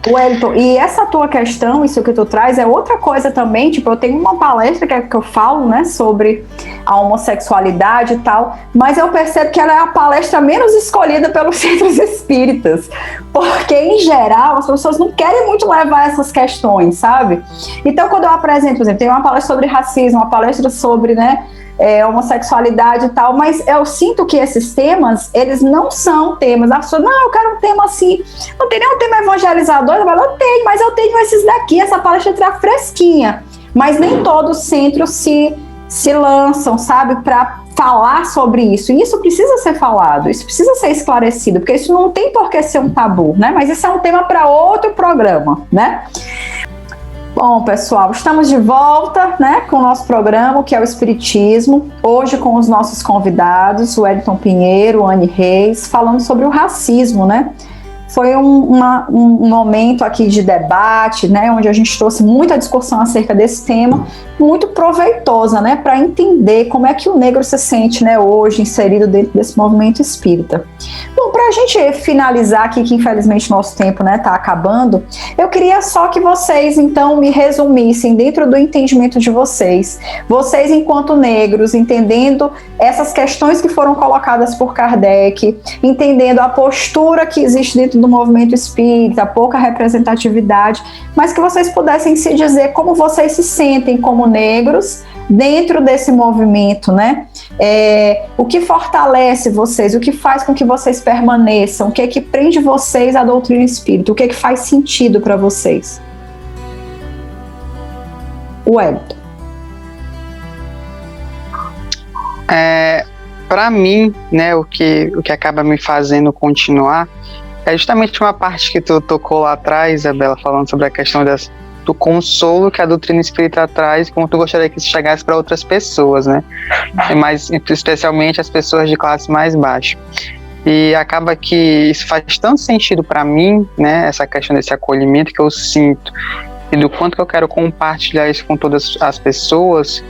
Wellington, e essa tua questão, isso que tu traz, é outra coisa também. Tipo, eu tenho uma palestra que eu falo, né, sobre a homossexualidade e tal, mas eu percebo que ela é a palestra menos escolhida pelos centros espíritas, porque em geral as pessoas não querem muito levar essas questões, sabe? Então, quando eu apresento, por exemplo, tem uma palestra sobre racismo, uma palestra sobre, né, homossexualidade e tal, mas eu sinto que esses temas, eles não são temas, a pessoa, não, eu quero um tema assim, não tem nenhum tema evangelizador, eu falo, eu tenho, mas eu tenho esses daqui, essa palestra está fresquinha, mas nem todos os centros se lançam, sabe, para falar sobre isso, e isso precisa ser falado, isso precisa ser esclarecido, porque isso não tem por que ser um tabu, né, mas isso é um tema para outro programa, né. Bom, pessoal, estamos de volta, né, com o nosso programa, que é o Espiritismo, hoje com os nossos convidados, o Wellington Pinheiro, Anne Reis, falando sobre o racismo, né. Foi um momento aqui de debate, né, onde a gente trouxe muita discussão acerca desse tema, muito proveitosa, né, para entender como é que o negro se sente, né, hoje inserido dentro desse movimento espírita. Bom, para a gente finalizar aqui, que infelizmente nosso tempo, né, está acabando, eu queria só que vocês, então, me resumissem dentro do entendimento de vocês enquanto negros, entendendo essas questões que foram colocadas por Kardec, entendendo a postura que existe dentro do movimento espírita, a pouca representatividade, mas que vocês pudessem se dizer como vocês se sentem como negros dentro desse movimento, né? O que fortalece vocês, o que faz com que vocês permaneçam, o que é que prende vocês à doutrina espírita, o que é que faz sentido para vocês? Wellington. Para mim, né, o que acaba me fazendo continuar é justamente uma parte que tu tocou lá atrás, Isabela, falando sobre a questão do consolo que a doutrina espírita traz, como tu gostaria que isso chegasse para outras pessoas, né? Mas especialmente as pessoas de classe mais baixa. E acaba que isso faz tanto sentido para mim, né? Essa questão desse acolhimento que eu sinto e do quanto que eu quero compartilhar isso com todas as pessoas,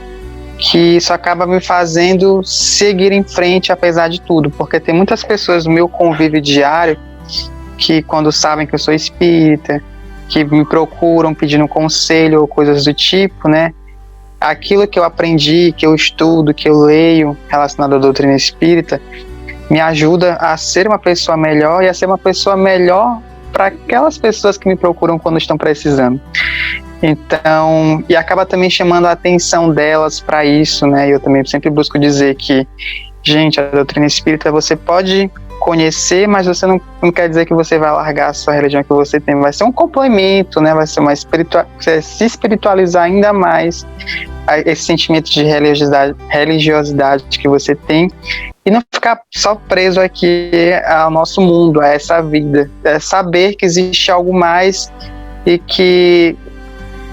que isso acaba me fazendo seguir em frente apesar de tudo, porque tem muitas pessoas no meu convívio diário que, quando sabem que eu sou espírita, que me procuram pedindo conselho ou coisas do tipo, né? Aquilo que eu aprendi, que eu estudo, que eu leio relacionado à doutrina espírita, me ajuda a ser uma pessoa melhor e a ser uma pessoa melhor para aquelas pessoas que me procuram quando estão precisando. Então, e acaba também chamando a atenção delas para isso, né? Eu também sempre busco dizer que, gente, a doutrina espírita você pode conhecer, mas você não quer dizer que você vai largar a sua religião que você tem, vai ser um complemento, né? Vai ser você se espiritualizar ainda mais, esse sentimento de religiosidade que você tem, e não ficar só preso aqui ao nosso mundo, a essa vida, saber que existe algo mais e que,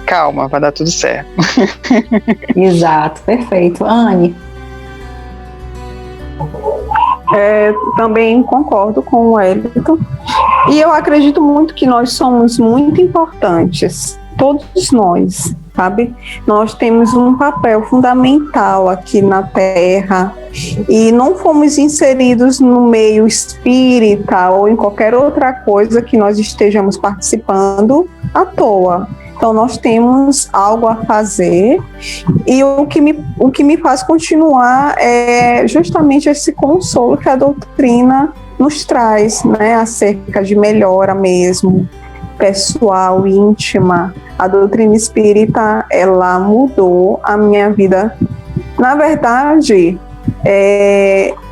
calma, vai dar tudo certo. Exato, perfeito. Anne? Também concordo com o Wellington, e eu acredito muito que nós somos muito importantes, todos nós, sabe? Nós temos um papel fundamental aqui na Terra e não fomos inseridos no meio espírita ou em qualquer outra coisa que nós estejamos participando à toa. Então, nós temos algo a fazer, e o que me faz continuar é justamente esse consolo que a doutrina nos traz, né, acerca de melhora mesmo, pessoal, íntima. A doutrina espírita, ela mudou a minha vida. Na verdade,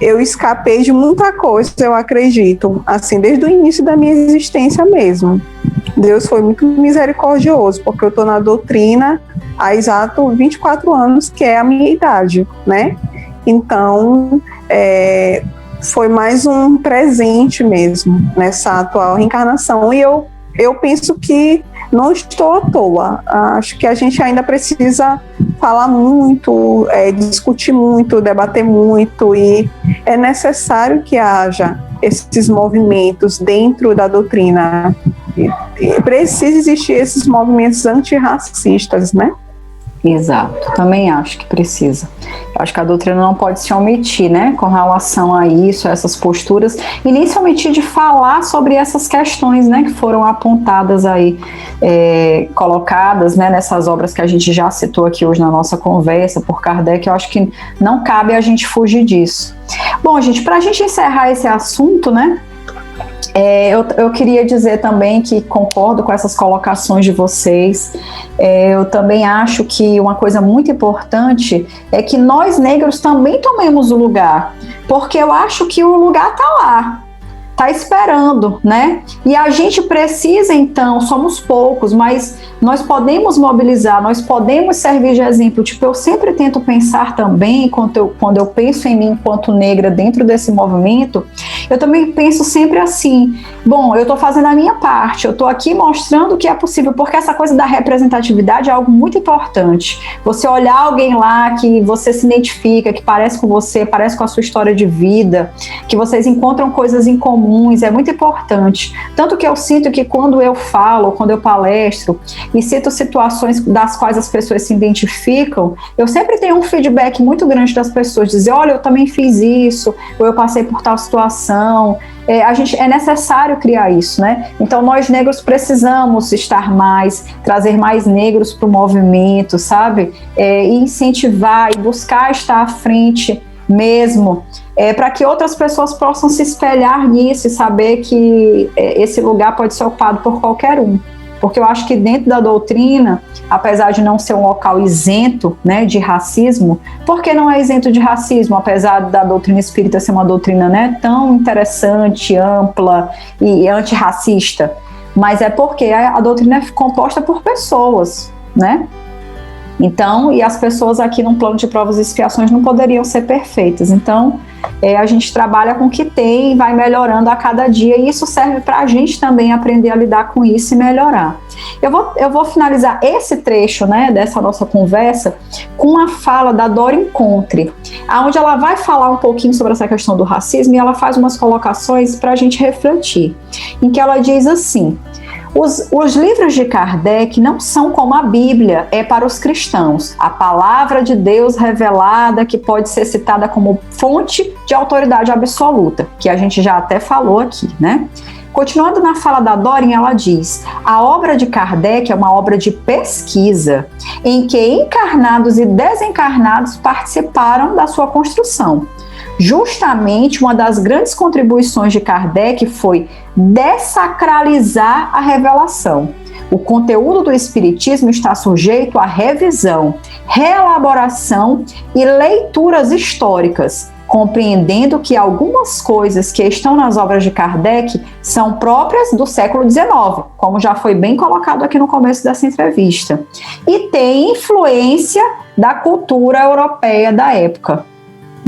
eu escapei de muita coisa, eu acredito, assim, desde o início da minha existência mesmo. Deus foi muito misericordioso, porque eu estou na doutrina há exato 24 anos, que é a minha idade, né? Então, foi mais um presente mesmo nessa atual reencarnação. E eu penso que não estou à toa. Acho que a gente ainda precisa falar muito, discutir muito, debater muito, e é necessário que haja esses movimentos dentro da doutrina. Precisa existir esses movimentos antirracistas, né? Exato, também acho que precisa. Eu acho que a doutrina não pode se omitir, né, com relação a isso, a essas posturas, e nem se omitir de falar sobre essas questões, né, que foram apontadas aí, colocadas, né, nessas obras que a gente já citou aqui hoje na nossa conversa por Kardec. Eu acho que não cabe a gente fugir disso. Bom, gente, para a gente encerrar esse assunto, né, eu queria dizer também que concordo com essas colocações de vocês. Eu também acho que uma coisa muito importante é que nós negros também tomemos o lugar, porque eu acho que o lugar está lá, está esperando, né? E a gente precisa, então, somos poucos, mas nós podemos mobilizar, nós podemos servir de exemplo. Tipo, eu sempre tento pensar também, quando eu penso em mim enquanto negra dentro desse movimento, eu também penso sempre assim, bom, eu estou fazendo a minha parte, eu estou aqui mostrando que é possível, porque essa coisa da representatividade é algo muito importante. Você olhar alguém lá que você se identifica, que parece com você, parece com a sua história de vida, que vocês encontram coisas em comuns, é muito importante. Tanto que eu sinto que quando eu falo, quando eu palestro e cito situações das quais as pessoas se identificam, eu sempre tenho um feedback muito grande das pessoas, dizer, olha, eu também fiz isso, ou eu passei por tal situação. É necessário criar isso, né? Então nós negros precisamos estar mais, trazer mais negros para o movimento, sabe? E incentivar e buscar estar à frente mesmo, para que outras pessoas possam se espelhar nisso e saber que esse lugar pode ser ocupado por qualquer um. Porque eu acho que dentro da doutrina, apesar de não ser um local isento, né, de racismo, por que não é isento de racismo, apesar da doutrina espírita ser uma doutrina, né, tão interessante, ampla e antirracista? Mas é porque a doutrina é composta por pessoas, né? Então, e as pessoas aqui num plano de provas e expiações não poderiam ser perfeitas. Então, a gente trabalha com o que tem, vai melhorando a cada dia, e isso serve para a gente também aprender a lidar com isso e melhorar. Eu vou finalizar esse trecho, né, dessa nossa conversa com a fala da Dora Encontre, onde ela vai falar um pouquinho sobre essa questão do racismo, e ela faz umas colocações para a gente refletir, em que ela diz assim: os livros de Kardec não são como a Bíblia é para os cristãos, a palavra de Deus revelada que pode ser citada como fonte de autoridade absoluta, que a gente já até falou aqui, né? Continuando na fala da Dorin, ela diz: a obra de Kardec é uma obra de pesquisa, em que encarnados e desencarnados participaram da sua construção. Justamente uma das grandes contribuições de Kardec foi dessacralizar a revelação. O conteúdo do Espiritismo está sujeito à revisão, reelaboração e leituras históricas, compreendendo que algumas coisas que estão nas obras de Kardec são próprias do século XIX, como já foi bem colocado aqui no começo dessa entrevista, e tem influência da cultura europeia da época.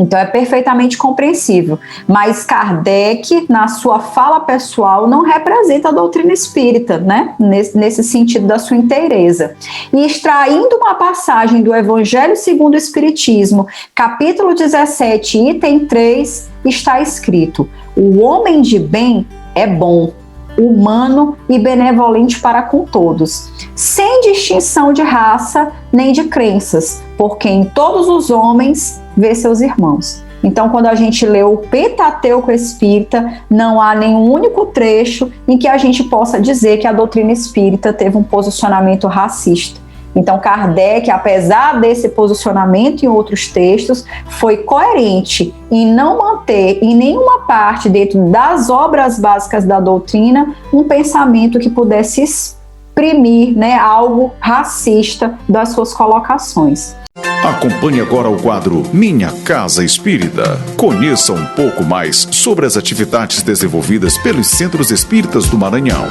Então é perfeitamente compreensível, mas Kardec, na sua fala pessoal, não representa a doutrina espírita, né? Nesse sentido da sua inteireza. E extraindo uma passagem do Evangelho segundo o Espiritismo, capítulo 17, item 3, está escrito: o homem de bem é bom, humano e benevolente para com todos, sem distinção de raça nem de crenças, porque em todos os homens vê seus irmãos. Então, quando a gente lê o Pentateuco Espírita, não há nenhum único trecho em que a gente possa dizer que a doutrina espírita teve um posicionamento racista. Então, Kardec, apesar desse posicionamento em outros textos, foi coerente em não manter em nenhuma parte dentro das obras básicas da doutrina um pensamento que pudesse exprimir, né, algo racista das suas colocações. Acompanhe agora o quadro Minha Casa Espírita. Conheça um pouco mais sobre as atividades desenvolvidas pelos Centros Espíritas do Maranhão.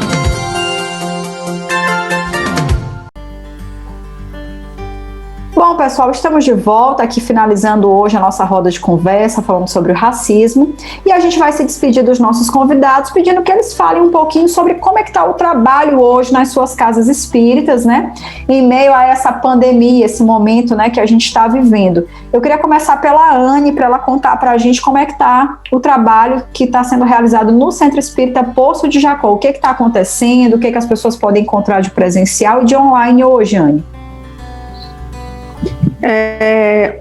Bom, pessoal, estamos de volta aqui, finalizando hoje a nossa roda de conversa, falando sobre o racismo, e a gente vai se despedir dos nossos convidados, pedindo que eles falem um pouquinho sobre como é que está o trabalho hoje nas suas casas espíritas, né, em meio a essa pandemia, esse momento, né, que a gente está vivendo. Eu queria começar pela Anne, para ela contar para a gente como é que está o trabalho que está sendo realizado no Centro Espírita Poço de Jacó, o que está acontecendo, o que as pessoas podem encontrar de presencial e de online hoje, Anne.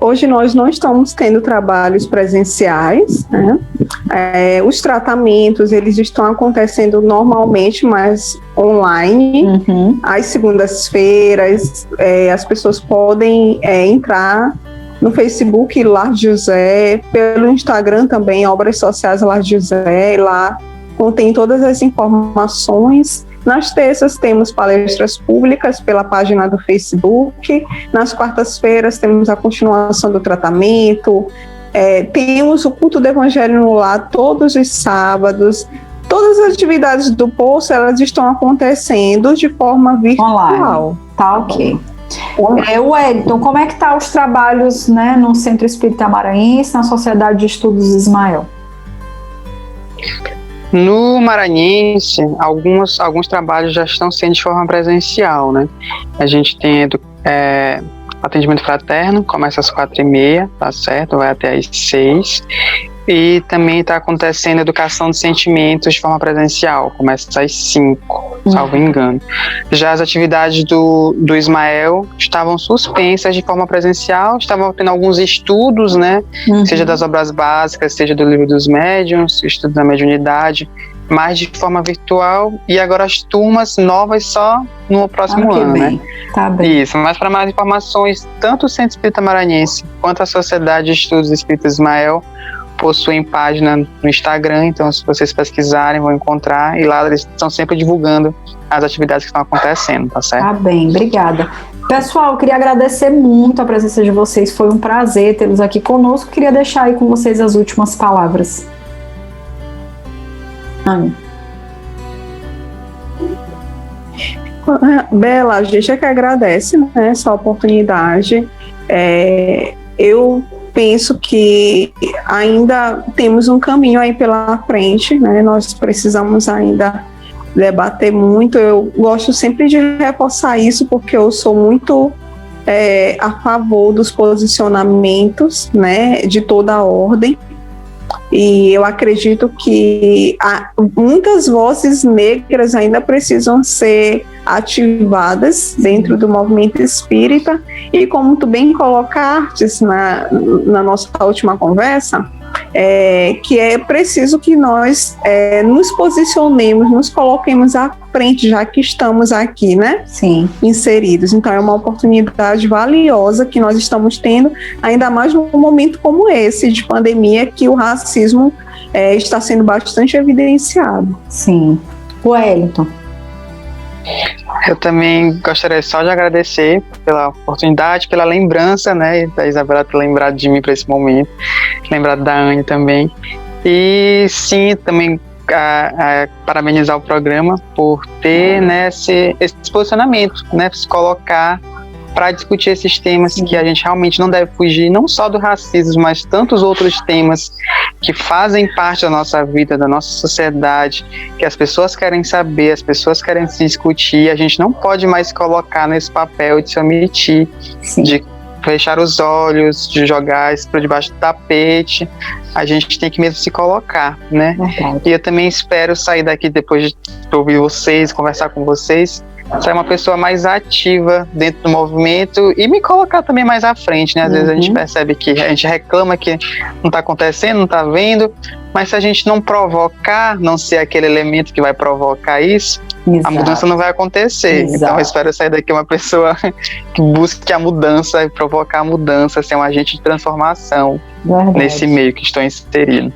Hoje nós não estamos tendo trabalhos presenciais, né? Os tratamentos, eles estão acontecendo normalmente, mas online. Às segundas-feiras, as pessoas podem entrar no Facebook Lar de José, pelo Instagram também, Obras Sociais Lar de José, lá contém todas as informações. Nas terças temos palestras públicas pela página do Facebook, nas quartas-feiras temos a continuação do tratamento, temos o culto do Evangelho no Lar todos os sábados. Todas as atividades do Poço, elas estão acontecendo de forma virtual. Online. Tá, ok. Wellington, como é que tá os trabalhos, né, no Centro Espírita Maranhense, na Sociedade de Estudos Ismael? No Maranhense, alguns trabalhos já estão sendo de forma presencial, né? A gente tem atendimento fraterno, começa às 4h30, tá certo? Vai até às 6h. E também está acontecendo educação de sentimentos de forma presencial, começa às 5h, salvo engano. Já as atividades do Ismael estavam suspensas de forma presencial, estavam tendo alguns estudos, né? Seja das obras básicas, seja do livro dos médiuns, estudo da mediunidade, mas de forma virtual, e agora as turmas novas só no próximo ano, né? Tá bem. Isso, mas para mais informações, tanto o Centro Espírita Maranhense quanto a Sociedade de Estudos Espíritas Ismael possuem página no Instagram, então se vocês pesquisarem vão encontrar, e lá eles estão sempre divulgando as atividades que estão acontecendo, tá certo? Tá bem, obrigada. Pessoal, eu queria agradecer muito a presença de vocês, foi um prazer tê-los aqui conosco, queria deixar aí com vocês as últimas palavras. Bela, a gente é que agradece, né, essa oportunidade. Eu penso que ainda temos um caminho aí pela frente, né? Nós precisamos ainda debater muito. Eu gosto sempre de reforçar isso, porque eu sou muito a favor dos posicionamentos, né, de toda a ordem. E eu acredito que muitas vozes negras ainda precisam ser ativadas dentro do movimento espírita, e como tu bem colocaste na nossa última conversa, que é preciso que nós nos posicionemos, nos coloquemos à frente, já que estamos aqui, né? Sim. Inseridos. Então é uma oportunidade valiosa que nós estamos tendo, ainda mais num momento como esse de pandemia, que o racismo está sendo bastante evidenciado. Sim. Wellington. Eu também gostaria só de agradecer pela oportunidade, pela lembrança, né, da Isabela ter lembrado de mim para esse momento, lembrado da Anne também. E sim, também parabenizar o programa por ter, né, esse posicionamento, né, se colocar para discutir esses temas que a gente realmente não deve fugir, não só do racismo, mas tantos outros temas que fazem parte da nossa vida, da nossa sociedade, que as pessoas querem saber, as pessoas querem se discutir. A gente não pode mais se colocar nesse papel de se omitir, de fechar os olhos, de jogar isso para debaixo do tapete. A gente tem que mesmo se colocar, né? E eu também espero sair daqui, depois de ouvir vocês, conversar com vocês, ser uma pessoa mais ativa dentro do movimento e me colocar também mais à frente, né? Às vezes a gente percebe que a gente reclama que não está acontecendo, não está vendo, mas se a gente não provocar, não ser aquele elemento que vai provocar isso, a mudança não vai acontecer. Então eu espero sair daqui uma pessoa que busque a mudança e provocar a mudança, ser um agente de transformação nesse meio que estou inserido.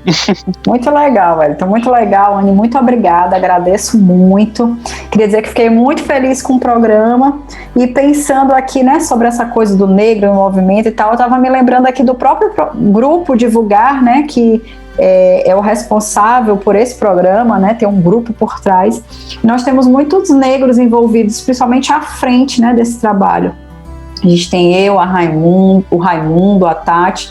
Muito legal, Wellington, muito legal, Anne, muito obrigada, agradeço muito. Queria dizer que fiquei muito feliz com o programa, e pensando aqui, né, sobre essa coisa do negro no movimento e tal, eu estava me lembrando aqui do próprio grupo Divulgar, né, que é o responsável por esse programa, né, tem um grupo por trás. Nós temos muitos negros envolvidos, principalmente à frente, né, desse trabalho. A gente tem o Raimundo, a Tati,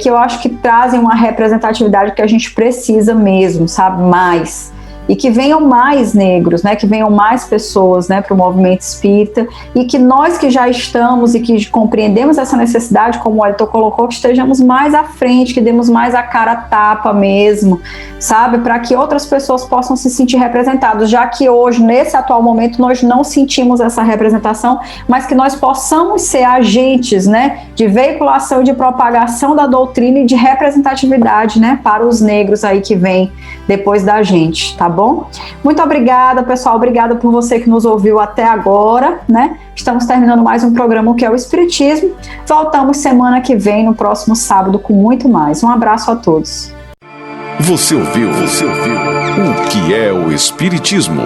que eu acho que trazem uma representatividade que a gente precisa mesmo, sabe, mais. e que venham mais negros, né, que venham mais pessoas, né, para o movimento espírita, e que nós que já estamos e que compreendemos essa necessidade, como o Wellington colocou, que estejamos mais à frente, que demos mais a cara a tapa mesmo, sabe, para que outras pessoas possam se sentir representadas, já que hoje, nesse atual momento, nós não sentimos essa representação, mas que nós possamos ser agentes, né, de veiculação e de propagação da doutrina e de representatividade, né, para os negros aí que vêm depois da gente, tá bom? Muito obrigada, pessoal, obrigada por você que nos ouviu até agora, né? Estamos terminando mais um programa que é o Espiritismo. Voltamos semana que vem, no próximo sábado, com muito mais. Um abraço a todos. Você ouviu o que é o Espiritismo?